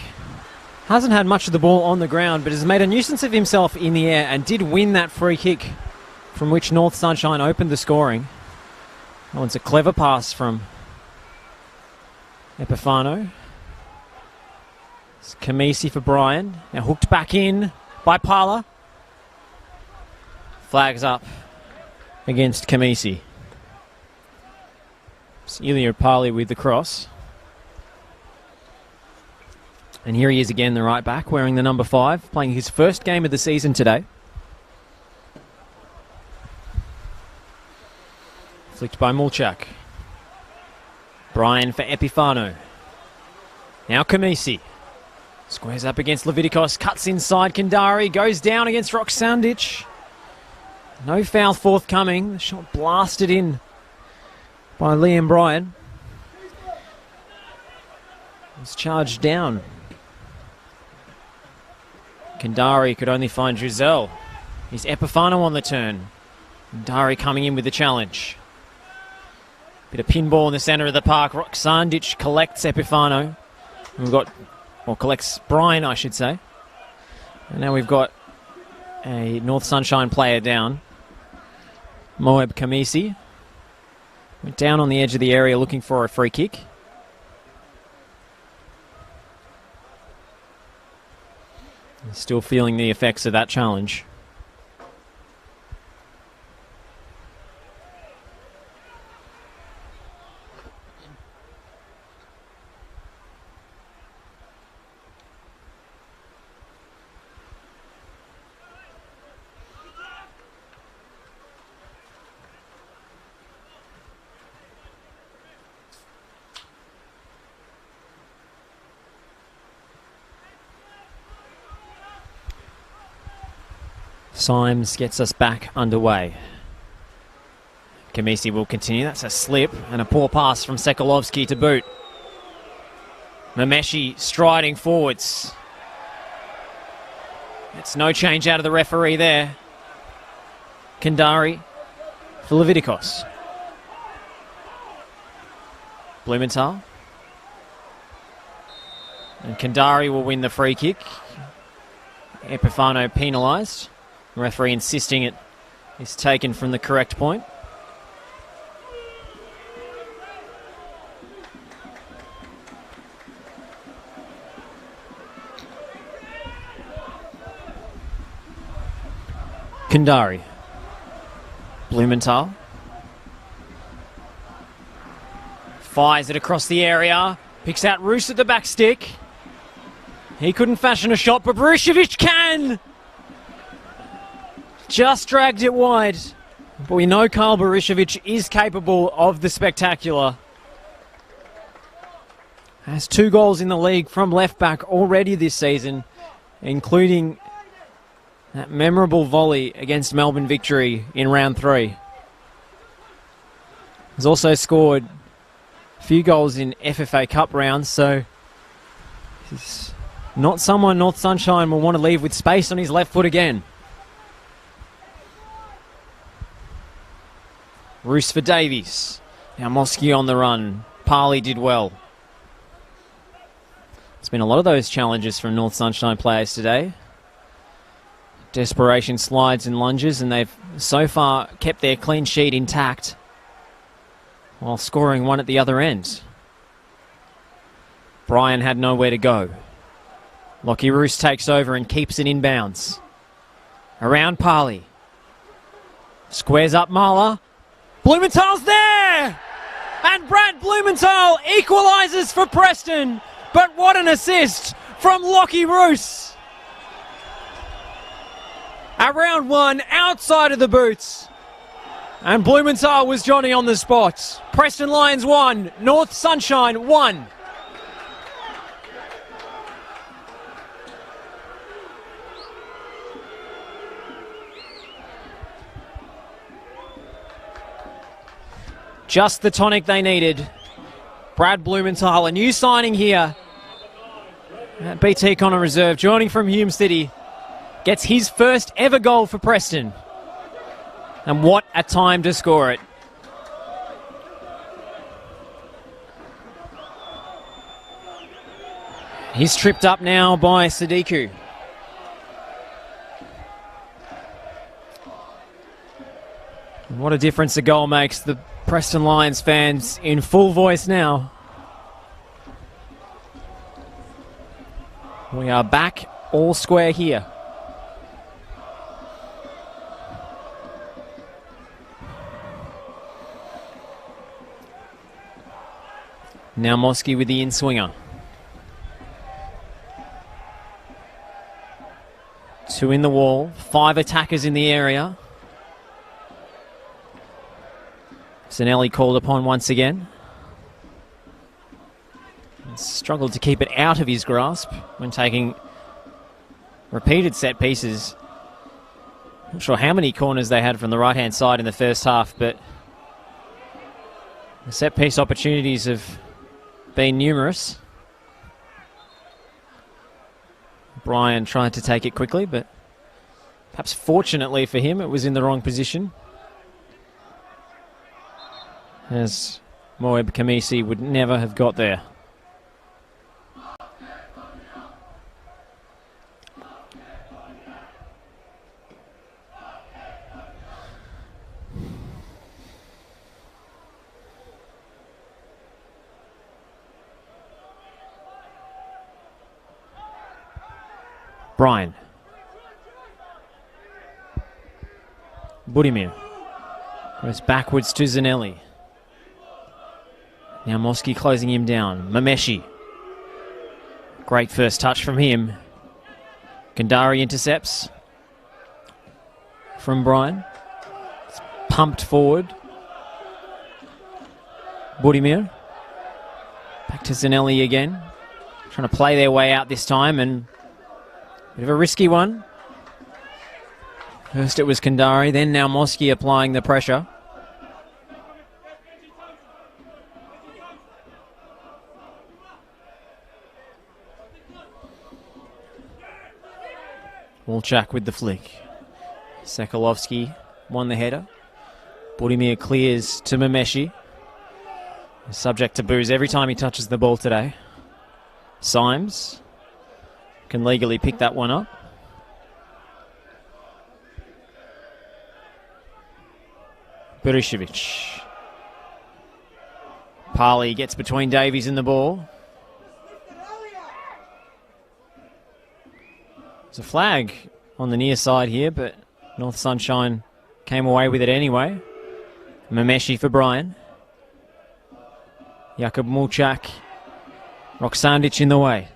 hasn't had much of the ball on the ground, but has made a nuisance of himself in the air and did win that free kick from which North Sunshine opened the scoring. Oh, it's a clever pass from Epifano. It's Kamisi for Brian. Now hooked back in by Parla. Flags up against Kamisi. It's Ilya Parli with the cross. And here he is again, the right back, wearing the number 5, playing his first game of the season today. Flicked by Mulchak. Brian for Epifano. Now Kamisi. Squares up against Leviticos, cuts inside Kandari, goes down against Roxandic. No foul forthcoming. The shot blasted in by Liam Bryan. Was charged down. Kandari could only find Giselle. He's Epifano on the turn. Kandari coming in with the challenge. Bit of pinball in the centre of the park. Roxandic collects Epifano. We've got, or collects Brian, I should say. And now we've got a North Sunshine player down. Moeb Kamisi. Went down on the edge of the area looking for a free kick. Still feeling the effects of that challenge. Symes gets us back underway. Kamisi will continue. That's a slip and a poor pass from Sekalovsky to boot. Mameshi striding forwards. It's no change out of the referee there. Kandari for Leviticos. Blumenthal. And Kandari will win the free kick. Epifano penalised. The referee insisting it is taken from the correct point. Kandari. Blumenthal. Fires it across the area. Picks out Roos at the back stick. He couldn't fashion a shot, but Berishevic can! Just dragged it wide. But we know Karl Berishevic is capable of the spectacular. Has 2 goals in the league from left back already this season, including that memorable volley against Melbourne Victory in round 3. He's also scored a few goals in FFA Cup rounds, so he's not someone North Sunshine will want to leave with space on his left foot again. Roos for Davies. Now Mosky on the run. Parley did well. There's been a lot of those challenges from North Sunshine players today. Desperation slides and lunges, and they've so far kept their clean sheet intact while scoring one at the other end. Brian had nowhere to go. Lockie Roos takes over and keeps it inbounds. Around Parley. Squares up Marler. Blumenthal's there! And Brad Blumenthal equalises for Preston. But what an assist from Lockie Roos. At round 1, outside of the boots. And Blumenthal was Johnny on the spot. Preston Lions 1, North Sunshine 1. Just the tonic they needed. Brad Blumenthal, a new signing here at BT Connor Reserve, joining from Hume City, gets his first ever goal for Preston. And what a time to score it. He's tripped up now by Sadiku. And what a difference a goal makes. The Preston Lions fans in full voice now. We are back all square here. Now Mosky with the in-swinger. 2 in the wall, 5 attackers in the area. Zanelli called upon once again. Struggled to keep it out of his grasp when taking repeated set pieces. Not sure how many corners they had from the right-hand side in the first half, but the set piece opportunities have been numerous. Brian tried to take it quickly, but perhaps fortunately for him, it was in the wrong position, as Moeb Kamisi would never have got there. Brian. Budimir goes backwards to Zanelli. Now Mosky closing him down. Mameshi. Great first touch from him. Kandari intercepts from Brian. It's pumped forward. Budimir. Back to Zanelli again. Trying to play their way out this time, and bit of a risky one. First it was Kandari, then now Mosky applying the pressure. Walchak with the flick. Sekalovsky won the header. Budimir clears to Mameshi. Subject to boos every time he touches the ball today. Symes can legally pick that one up. Berishevic. Parley gets between Davies and the ball. There's a flag on the near side here, but North Sunshine came away with it anyway. Mameshi for Brian. Jakub Mulchak. Roksandic in the way.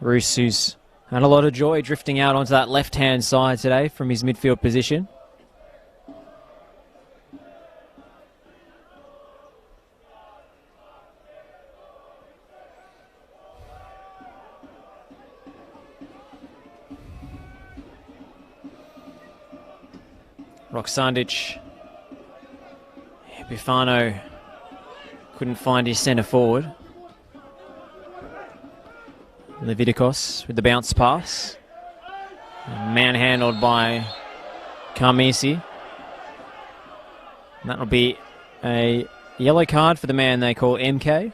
Roos, who's had a lot of joy drifting out onto that left-hand side today from his midfield position. Roksandic. Epifano couldn't find his centre forward. Leviticos with the bounce pass. Manhandled by Karmisi. And that'll be a yellow card for the man they call MK.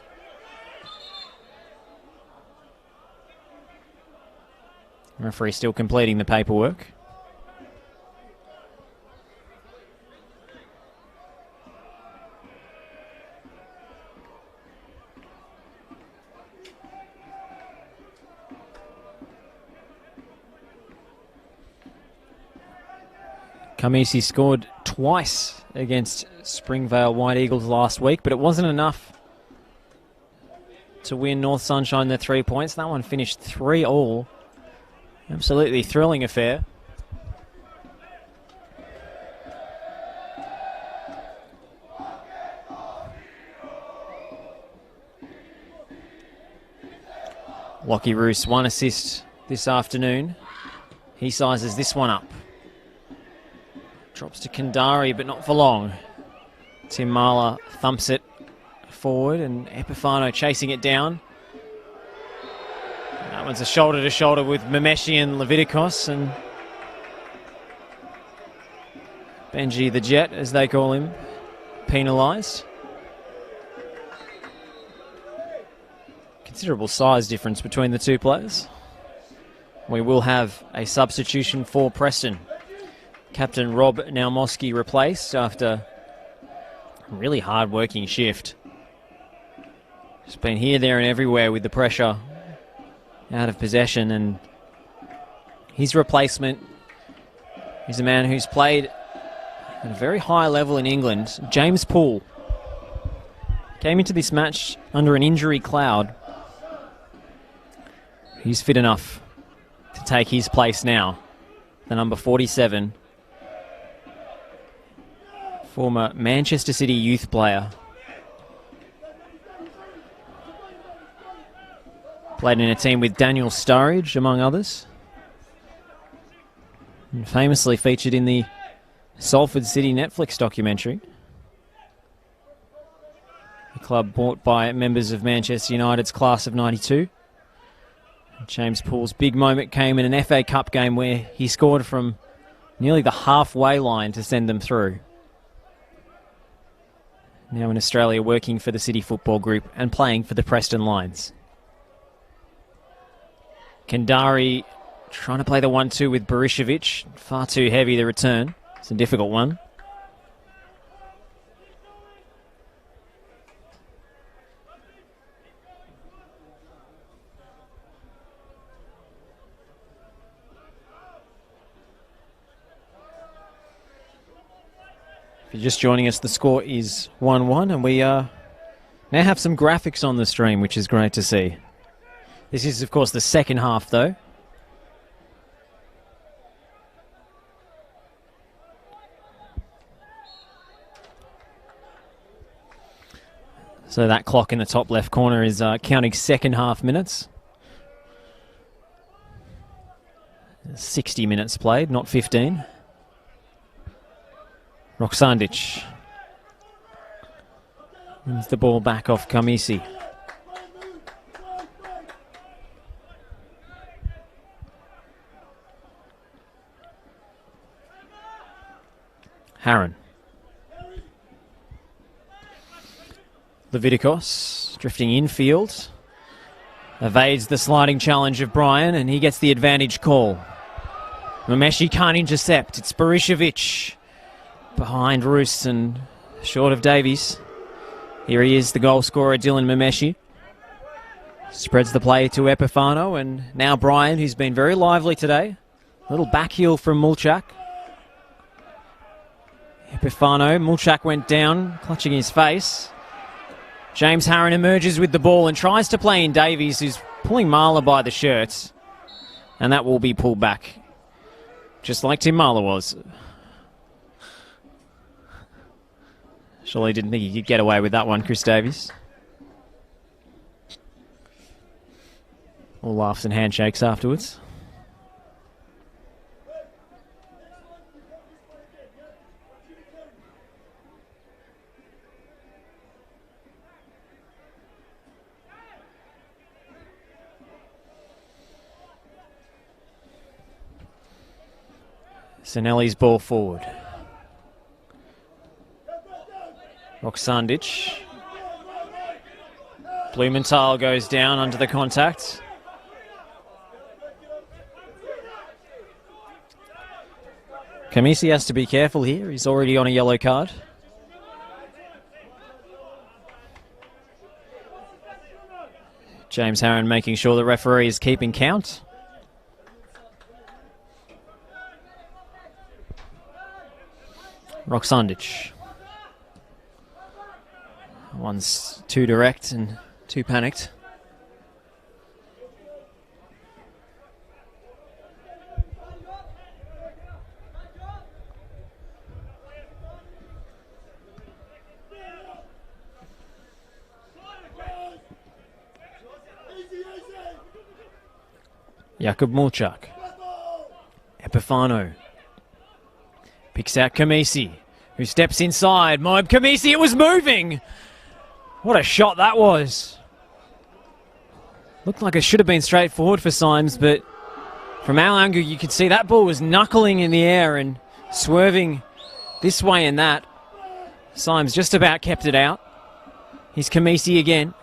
Referee still completing the paperwork. Kamisi scored twice against Springvale White Eagles last week, but it wasn't enough to win North Sunshine their 3 points. That one finished 3-3. Absolutely thrilling affair. Lockie Roos, 1 assist this afternoon. He sizes this one up. Drops to Kandari, but not for long. Tim Marler thumps it forward, and Epifano chasing it down. That one's a shoulder-to-shoulder with Memeshi and Leviticos, and Benji the Jet, as they call him, penalised. Considerable size difference between the two players. We will have a substitution for Preston. Captain Rob Naumoski replaced after a really hard-working shift. He's been here, there and everywhere with the pressure out of possession, and his replacement is a man who's played at a very high level in England, James Poole. Came into this match under an injury cloud. He's fit enough to take his place now. The number 47. Former Manchester City youth player. Played in a team with Daniel Sturridge, among others. And famously featured in the Salford City Netflix documentary. The club bought by members of Manchester United's class of '92. James Poole's big moment came in an FA Cup game where he scored from nearly the halfway line to send them through. Now in Australia, working for the City Football Group and playing for the Preston Lions. Kandari trying to play the 1-2 with Berishevic. Far too heavy, the return. It's a difficult one. If you're just joining us, the score is 1-1, and we now have some graphics on the stream, which is great to see. This is, of course, the second half, though. So that clock in the top left corner is counting second half minutes. 60 minutes played, not 15. Roksandic wins the ball back off Kamisi. Harron. Leviticos drifting infield. Evades the sliding challenge of Brian, and he gets the advantage call. Memeshi can't intercept. It's Berishevic behind Roos and short of Davies. Here he is, the goal scorer, Dylan Memeshi. Spreads the play to Epifano, and now Brian, who's been very lively today. A little back heel from Mulchak. Epifano. Mulchak went down, clutching his face. James Harron emerges with the ball and tries to play in Davies, who's pulling Marler by the shirt. And that will be pulled back, just like Tim Marler was. Surely didn't think he could get away with that one, Chris Davies. All laughs and handshakes afterwards. Zanelli's ball forward. Roksandic. Blumenthal goes down under the contact. Kamisi has to be careful here. He's already on a yellow card. James Harron making sure the referee is keeping count. Roksandic. One's too direct and too panicked. Jakub Mulchak. Epifano. Picks out Kamisi, who steps inside. Moib Kamisi, it was moving! What a shot that was. Looked like it should have been straightforward for Symes, but from our angle you could see that ball was knuckling in the air and swerving this way and that. Symes just about kept it out. Here's Kamisi again.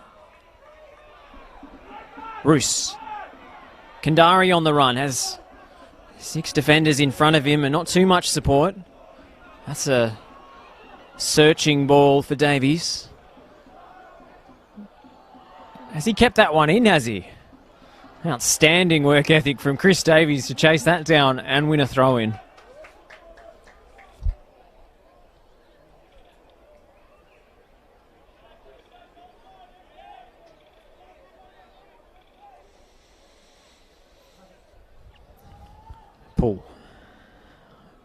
Roos. Kandari on the run, has 6 defenders in front of him and not too much support. That's a searching ball for Davies. Has he kept that one in, has he? Outstanding work ethic from Chris Davies to chase that down and win a throw-in. Poole.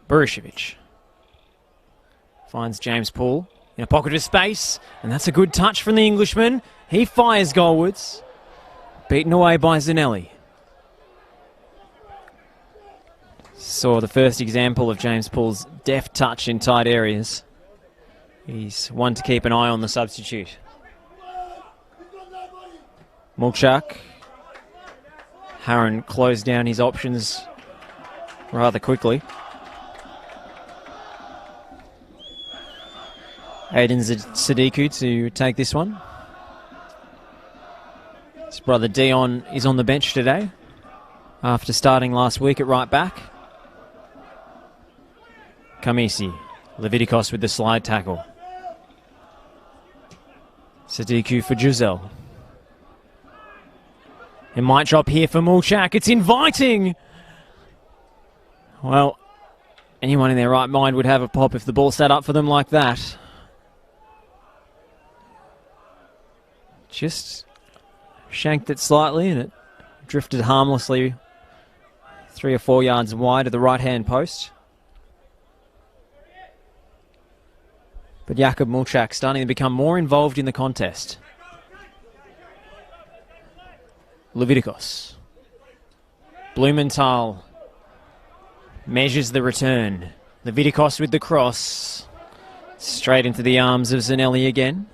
Burishevich finds James Poole in a pocket of space, and that's a good touch from the Englishman. He fires goalwards, beaten away by Zanelli. Saw the first example of James Poole's deft touch in tight areas. He's one to keep an eye on, the substitute. Mulchak. Harron closed down his options rather quickly. Aiden Sadiku to take this one. His brother Dion is on the bench today after starting last week at right back. Kamisi. Levitikos with the slide tackle. Sadiku for Giselle. It might drop here for Mulchak. It's inviting! Well, anyone in their right mind would have a pop if the ball sat up for them like that. Just shanked it slightly and it drifted harmlessly 3 or 4 yards wide of the right-hand post. But Jakub Mulchak starting to become more involved in the contest. Levitikos. Blumenthal measures the return. Levitikos with the cross. Straight into the arms of Zanelli again.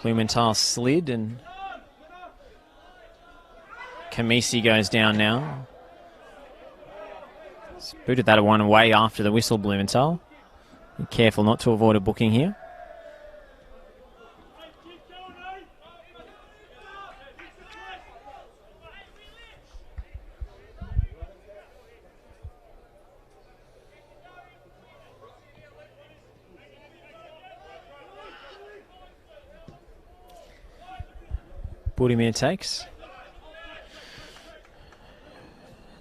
Blumenthal slid and Kamisi goes down now. Booted that one away after the whistle, Blumenthal. Be careful not to avoid a booking here. Budimir takes.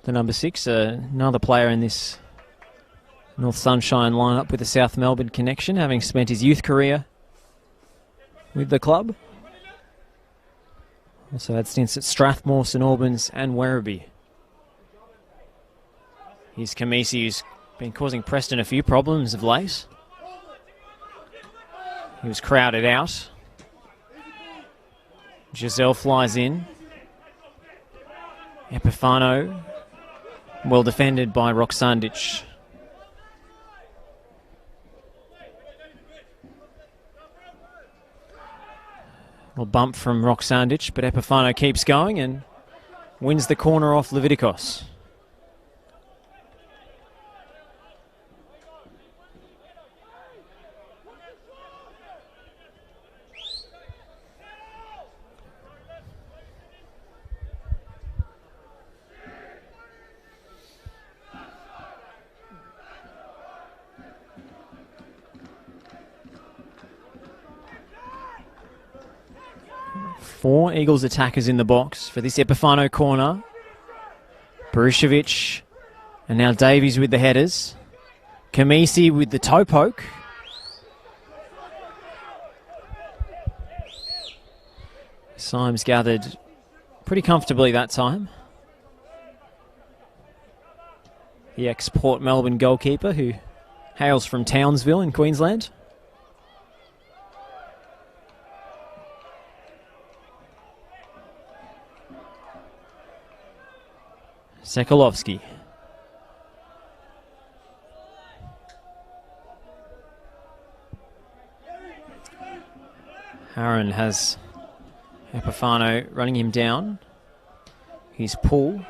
The number 6, another player in this North Sunshine lineup with a South Melbourne connection, having spent his youth career with the club. Also had stints at Strathmore, St Albans and Werribee. Here's Kamisi, who's been causing Preston a few problems of late. He was crowded out. Giselle flies in. Epifano, well defended by Roksandic. Well, bump from Roksandic, but Epifano keeps going and wins the corner off Levitikos. Four Eagles attackers in the box for this Epifano corner. Berishevic, and now Davies with the headers. Kamisi with the toe poke. Symes gathered pretty comfortably that time. The ex-Port Melbourne goalkeeper who hails from Townsville in Queensland. Sekulovsky. Harron has Epifano running him down. His pull.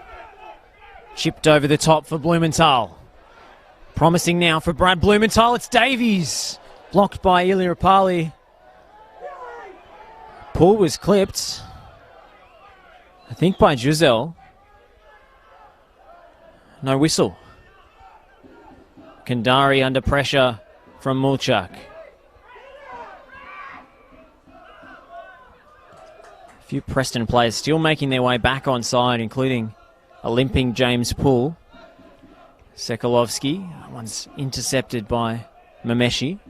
Chipped over the top for Blumenthal. Promising now for Brad Blumenthal. It's Davies. Blocked by Ilya Rapali. Pull was clipped, I think, by Giselle. No whistle. Kandari under pressure from Mulchak. A few Preston players still making their way back on side, including a limping James Poole. Sekulovsky, one's intercepted by Mameshi.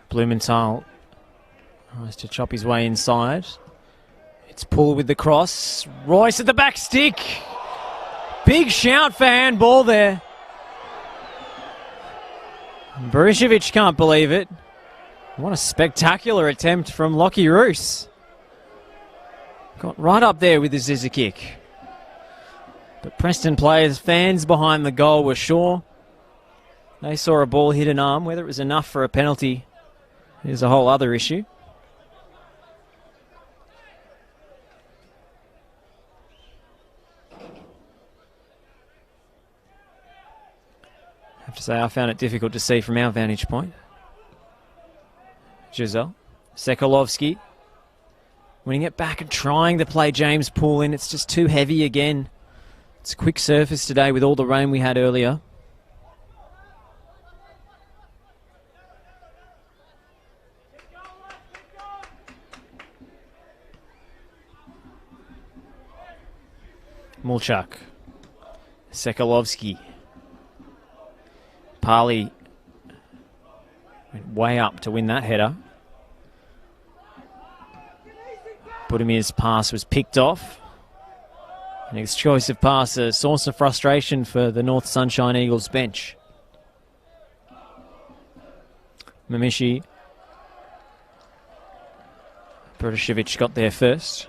Blumenthal tries to chop his way inside. It's Poole with the cross. Royce at the back stick. Big shout for handball there. Berishevic can't believe it. What a spectacular attempt from Lockie Roos. Got right up there with the scissor kick. But Preston players, fans behind the goal were sure they saw a ball hit an arm. Whether it was enough for a penalty is a whole other issue. I have to say I found it difficult to see from our vantage point. Giselle. Sekulovsky winning it back and trying to play James Poole in. It's just too heavy again. It's a quick surface today with all the rain we had earlier. Mulchak. Sekulovsky. Parley went way up to win that header. Budimir's pass was picked off. And his choice of pass, a source of frustration for the North Sunshine Eagles bench. Mamishi. Berishevic got there first.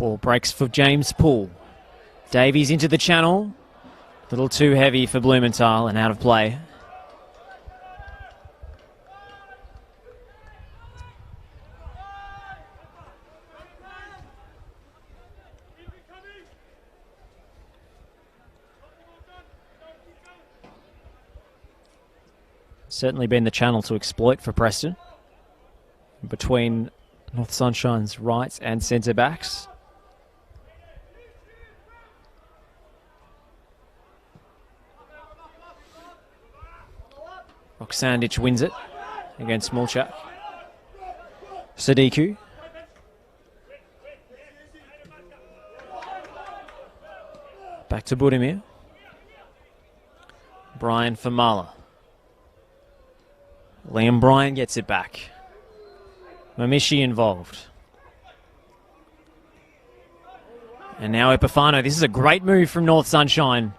Ball breaks for James Poole. Davies into the channel. A little too heavy for Blumenthal and out of play. Certainly been the channel to exploit for Preston. Between North Sunshine's right and centre backs. Roksandich wins it against Mulchak. Sadiku. Back to Budimir. Bryan for Marla. Liam Bryan gets it back. Mamishi involved. And now Epifano. This is a great move from North Sunshine.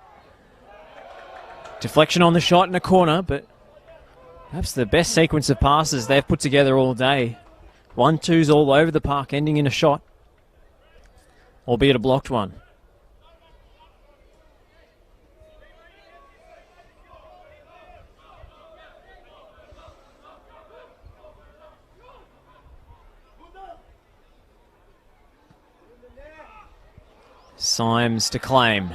Deflection on the shot in a corner, but perhaps the best sequence of passes they've put together all day. 1-2s all over the park, ending in a shot. Albeit a blocked one. Symes to claim.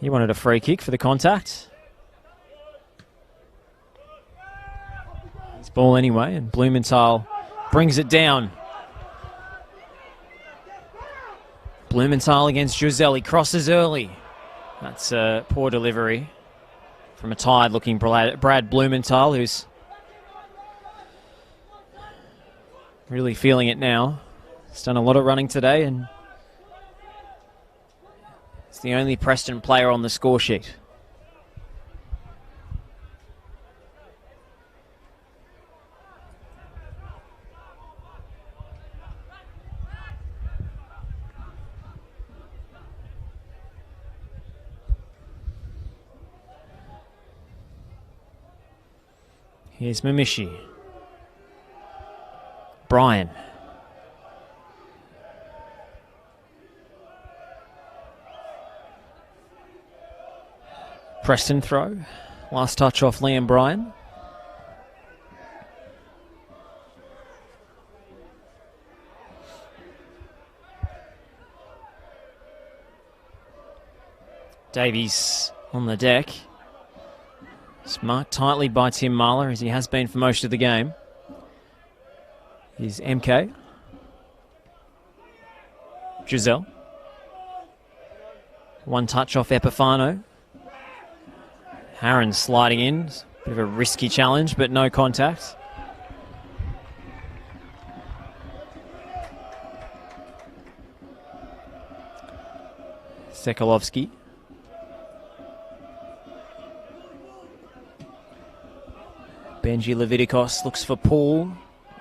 He wanted a free kick for the contact. It's ball anyway, and Blumenthal brings it down. Blumenthal against Giselle. He crosses early. That's a poor delivery from a tired-looking Brad Blumenthal, who's really feeling it now. He's done a lot of running today, and it's the only Preston player on the score sheet. Here's Mamishi. Bryan. Preston throw. Last touch off Liam Bryan. Davies on the deck. It's marked tightly by Tim Marler, as he has been for most of the game. Here's MK. Giselle. One touch off Epifano. Harron sliding in. Bit of a risky challenge, but no contact. Sekalovsky. Benji Levitikos looks for Paul.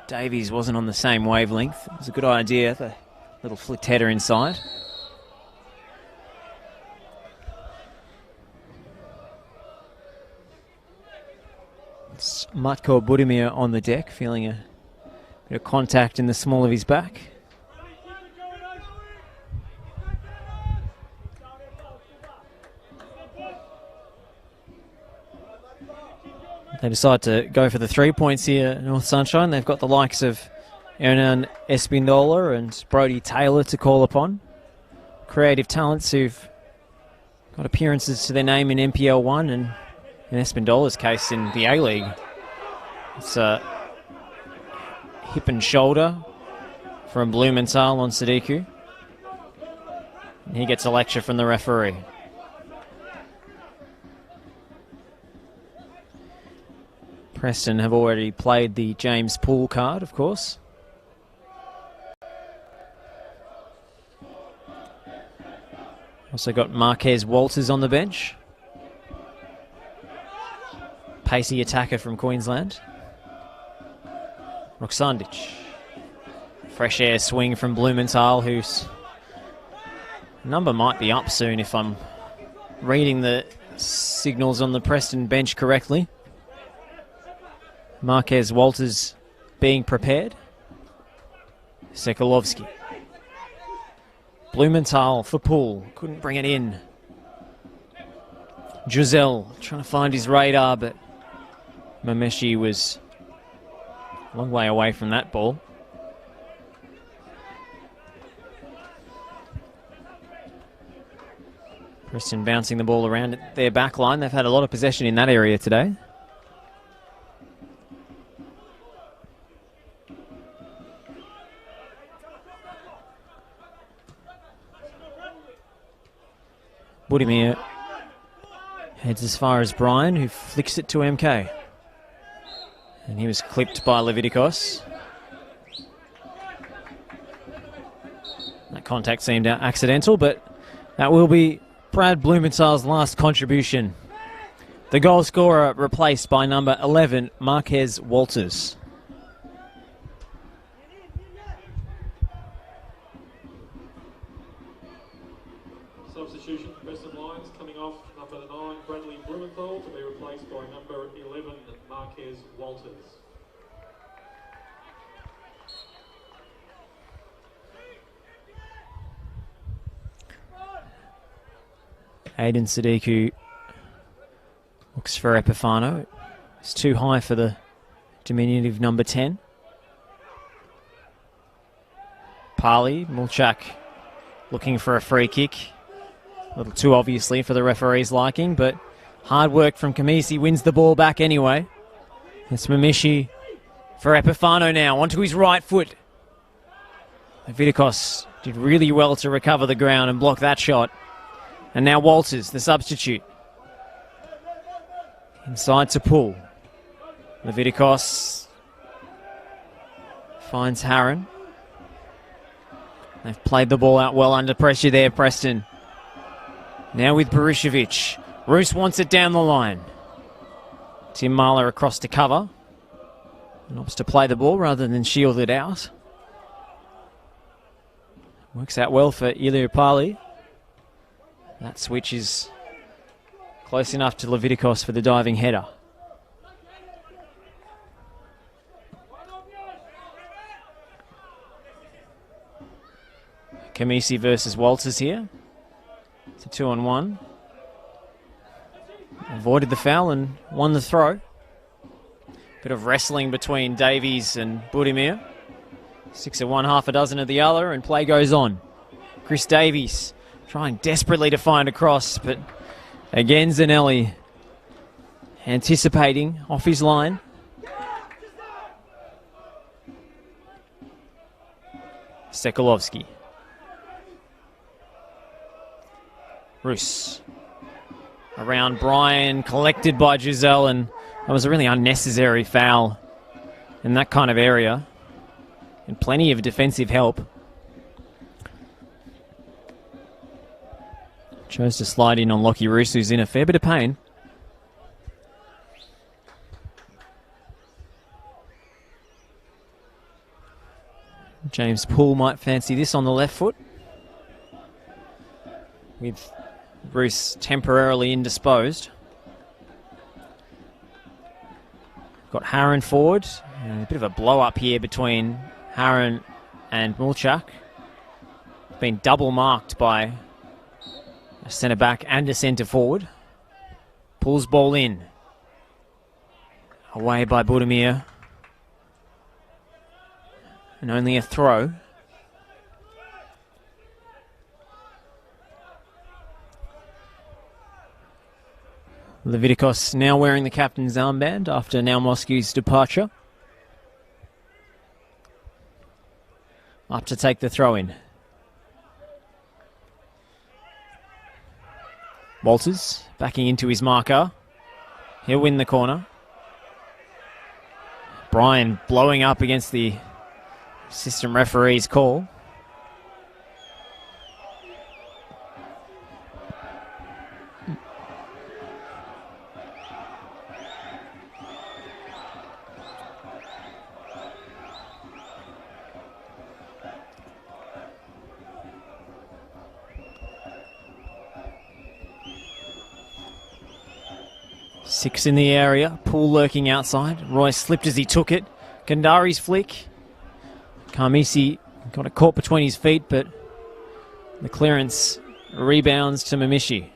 Davies wasn't on the same wavelength. It was a good idea, the little flicked header inside. It's Matko Budimir on the deck, feeling a bit of contact in the small of his back. They decide to go for the 3 points here, North Sunshine. They've got the likes of Hernan Espindola and Brody Taylor to call upon. Creative talents who've got appearances to their name in NPL1 and in Espindola's case in the A-League. It's a hip and shoulder from Blumenthal on Sadiku. And he gets a lecture from the referee. Preston have already played the James Poole card, of course. Also got Marquez Walters on the bench. Pacey attacker from Queensland. Roksandich. Fresh air swing from Blumenthal, whose number might be up soon if I'm reading the signals on the Preston bench correctly. Marquez Walters being prepared. Sekulovsky. Blumenthal for Poole. Couldn't bring it in. Giselle trying to find his radar, but Mameshi was a long way away from that ball. Preston bouncing the ball around their back line. They've had a lot of possession in that area today. Budimir heads as far as Brian, who flicks it to MK. And he was clipped by Leviticos. That contact seemed accidental, but that will be Brad Blumenthal's last contribution. The goal scorer replaced by number 11, Marquez Walters. Substitution for Preston Lions coming off number 9, Bradley Blumenthal, to be replaced by number 11, Marquez Walters. Aiden Sadiku looks for Epifano. It's too high for the diminutive number 10. Parley, Mulchak looking for a free kick. A little too obviously for the referee's liking, but hard work from Kamisi wins the ball back anyway. It's Mamishi for Epifano now, onto his right foot. Vitikos did really well to recover the ground and block that shot. And now Walters, the substitute. Inside to Poole. Leviticos finds Harron. They've played the ball out well under pressure there, Preston. Now with Berishevic. Roos wants it down the line. Tim Marler across to cover. And opts to play the ball rather than shield it out. Works out well for Ilya Parley. That switch is close enough to Leviticos for the diving header. Kamisi versus Walters here. It's a 2-on-1. Avoided the foul and won the throw. Bit of wrestling between Davies and Budimir. 6 of one, half a dozen of the other, and play goes on. Chris Davies trying desperately to find a cross, but again Zanelli anticipating off his line. Sekulovsky. Roos. Around Brian, collected by Giselle, and that was a really unnecessary foul in that kind of area. And plenty of defensive help. Chose to slide in on Lockie Roos, who's in a fair bit of pain. James Poole might fancy this on the left foot, with Roos temporarily indisposed. Got Harron forward. A bit of a blow-up here between Harron and Mulchak. Been double marked by a centre-back and a centre-forward. Pulls ball in. Away by Budimir. And only a throw. Leviticos now wearing the captain's armband after Now Moscow's departure. Up to take the throw in. Walters backing into his marker. He'll win the corner. Brian blowing up against the system referee's call. Six in the area. Poole lurking outside. Royce slipped as he took it. Kandari's flick. Kamisi got it caught between his feet, but the clearance rebounds to Mamishi.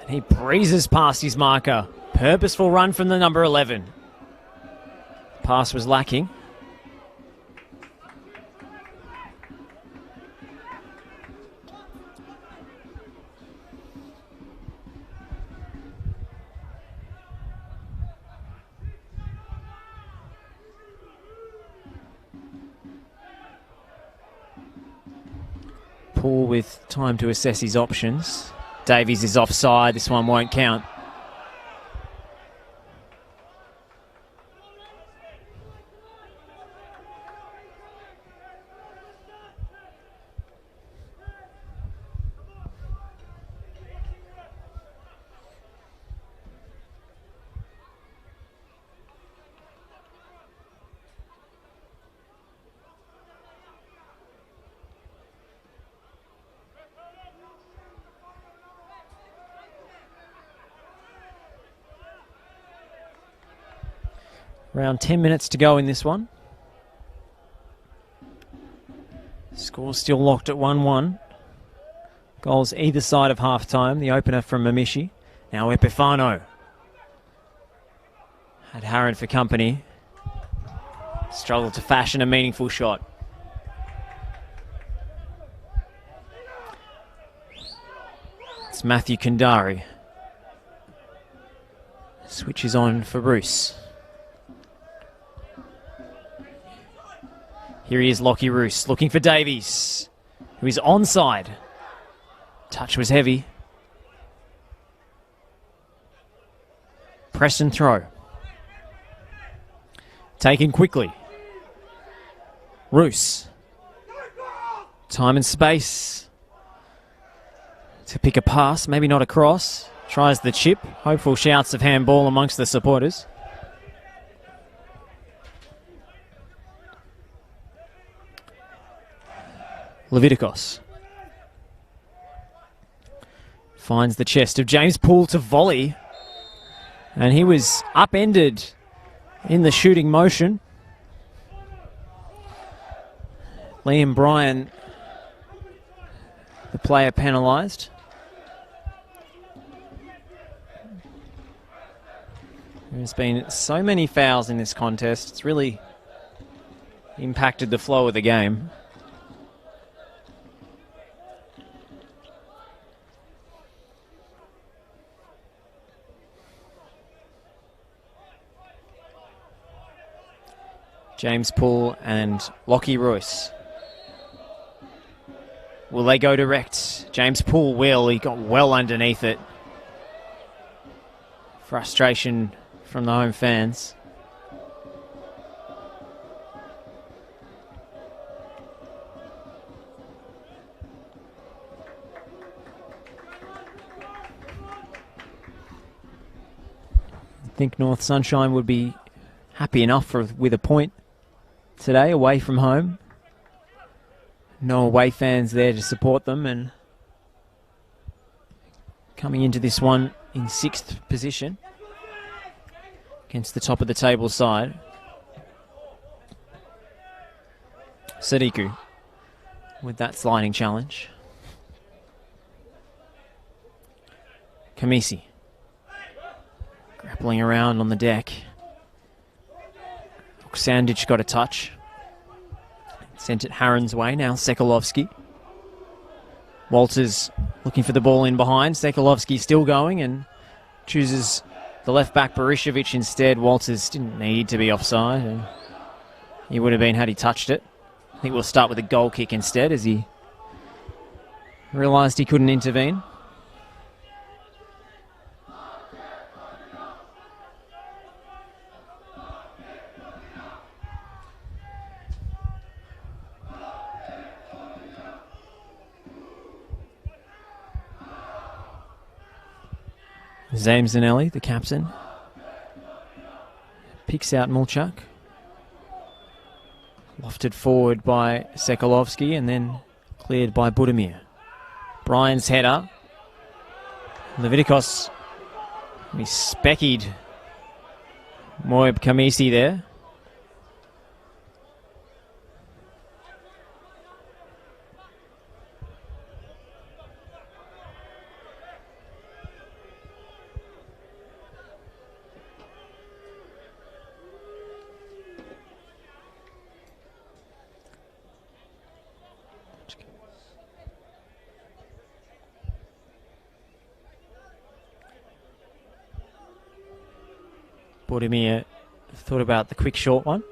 And he breezes past his marker. Purposeful run from the number 11. Pass was lacking. Poole with time to assess his options. Davies is offside. This one won't count. Around 10 minutes to go in this one. Score still locked at 1-1. Goals either side of half-time. The opener from Mamishi. Now Epifano. Had Harron for company. Struggled to fashion a meaningful shot. It's Matthew Kandari. Switches on for Bruce. Here he is, Lockie Roos, looking for Davies, who is onside. Touch was heavy. Preston throw. Taken quickly. Roos. Time and space to pick a pass, maybe not a cross. Tries the chip. Hopeful shouts of handball amongst the supporters. Leviticos finds the chest of James Poole to volley, and he was upended in the shooting motion. Liam Bryan, the player penalised. There's been so many fouls in this contest, it's really impacted the flow of the game. James Poole and Lockie Royce. Will they go direct? James Poole will. He got well underneath it. Frustration from the home fans. I think North Sunshine would be happy enough with a point today, away from home. No away fans there to support them, and coming into this one in 6th position against the top of the table side. Sadiku with that sliding challenge. Kamisi grappling around on the deck. Sandich got a touch. Sent it Harron's way. Now Sekulovsky. Walters looking for the ball in behind. Sekulovsky still going and chooses the left back Berishovic instead. Walters didn't need to be offside, and he would have been had he touched it. I think we'll start with a goal kick instead, as he realised he couldn't intervene. Zamzanelli, the captain, picks out Mulchuk. Lofted forward by Sekulovsky and then cleared by Budimir. Bryan's header. Leviticos, he speckied Moeb Kamisi there. thought about the quick short one.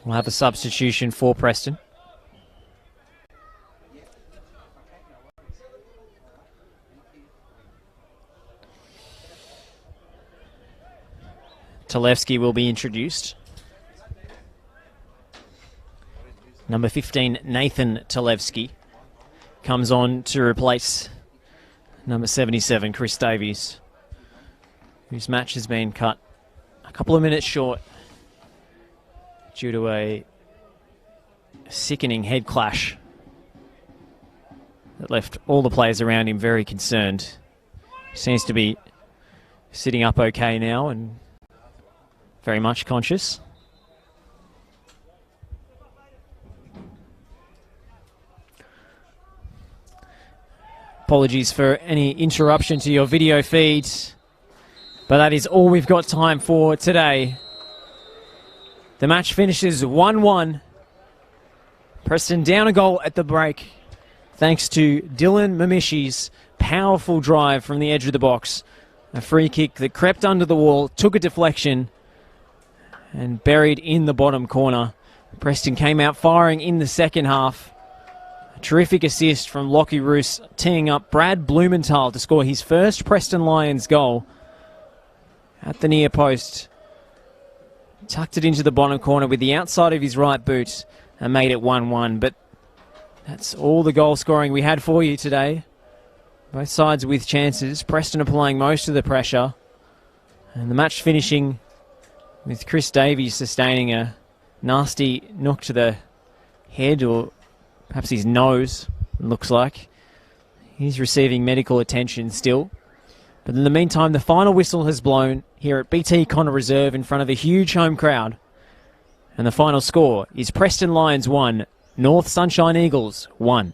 We'll have a substitution for Preston. Talevski will be introduced. Number 15, Nathan Talevski, comes on to replace number 77, Chris Davies, whose match has been cut a couple of minutes short due to a sickening head clash that left all the players around him very concerned. Seems to be sitting up okay now and very much conscious. Apologies for any interruption to your video feed, but that is all we've got time for today. The match finishes 1-1. Preston down a goal at the break, thanks to Dylan Mamishi's powerful drive from the edge of the box. A free kick that crept under the wall, took a deflection, and buried in the bottom corner. Preston came out firing in the second half. A terrific assist from Lockie Roos, teeing up Brad Blumenthal to score his first Preston Lions goal at the near post. Tucked it into the bottom corner with the outside of his right boot and made it 1-1. But that's all the goal scoring we had for you today. Both sides with chances. Preston applying most of the pressure. And the match finishing with Chris Davies sustaining a nasty knock to the head, or perhaps his nose, it looks like. He's receiving medical attention still. But in the meantime, the final whistle has blown here at BT Connor Reserve in front of a huge home crowd. And the final score is Preston Lions 1, North Sunshine Eagles 1.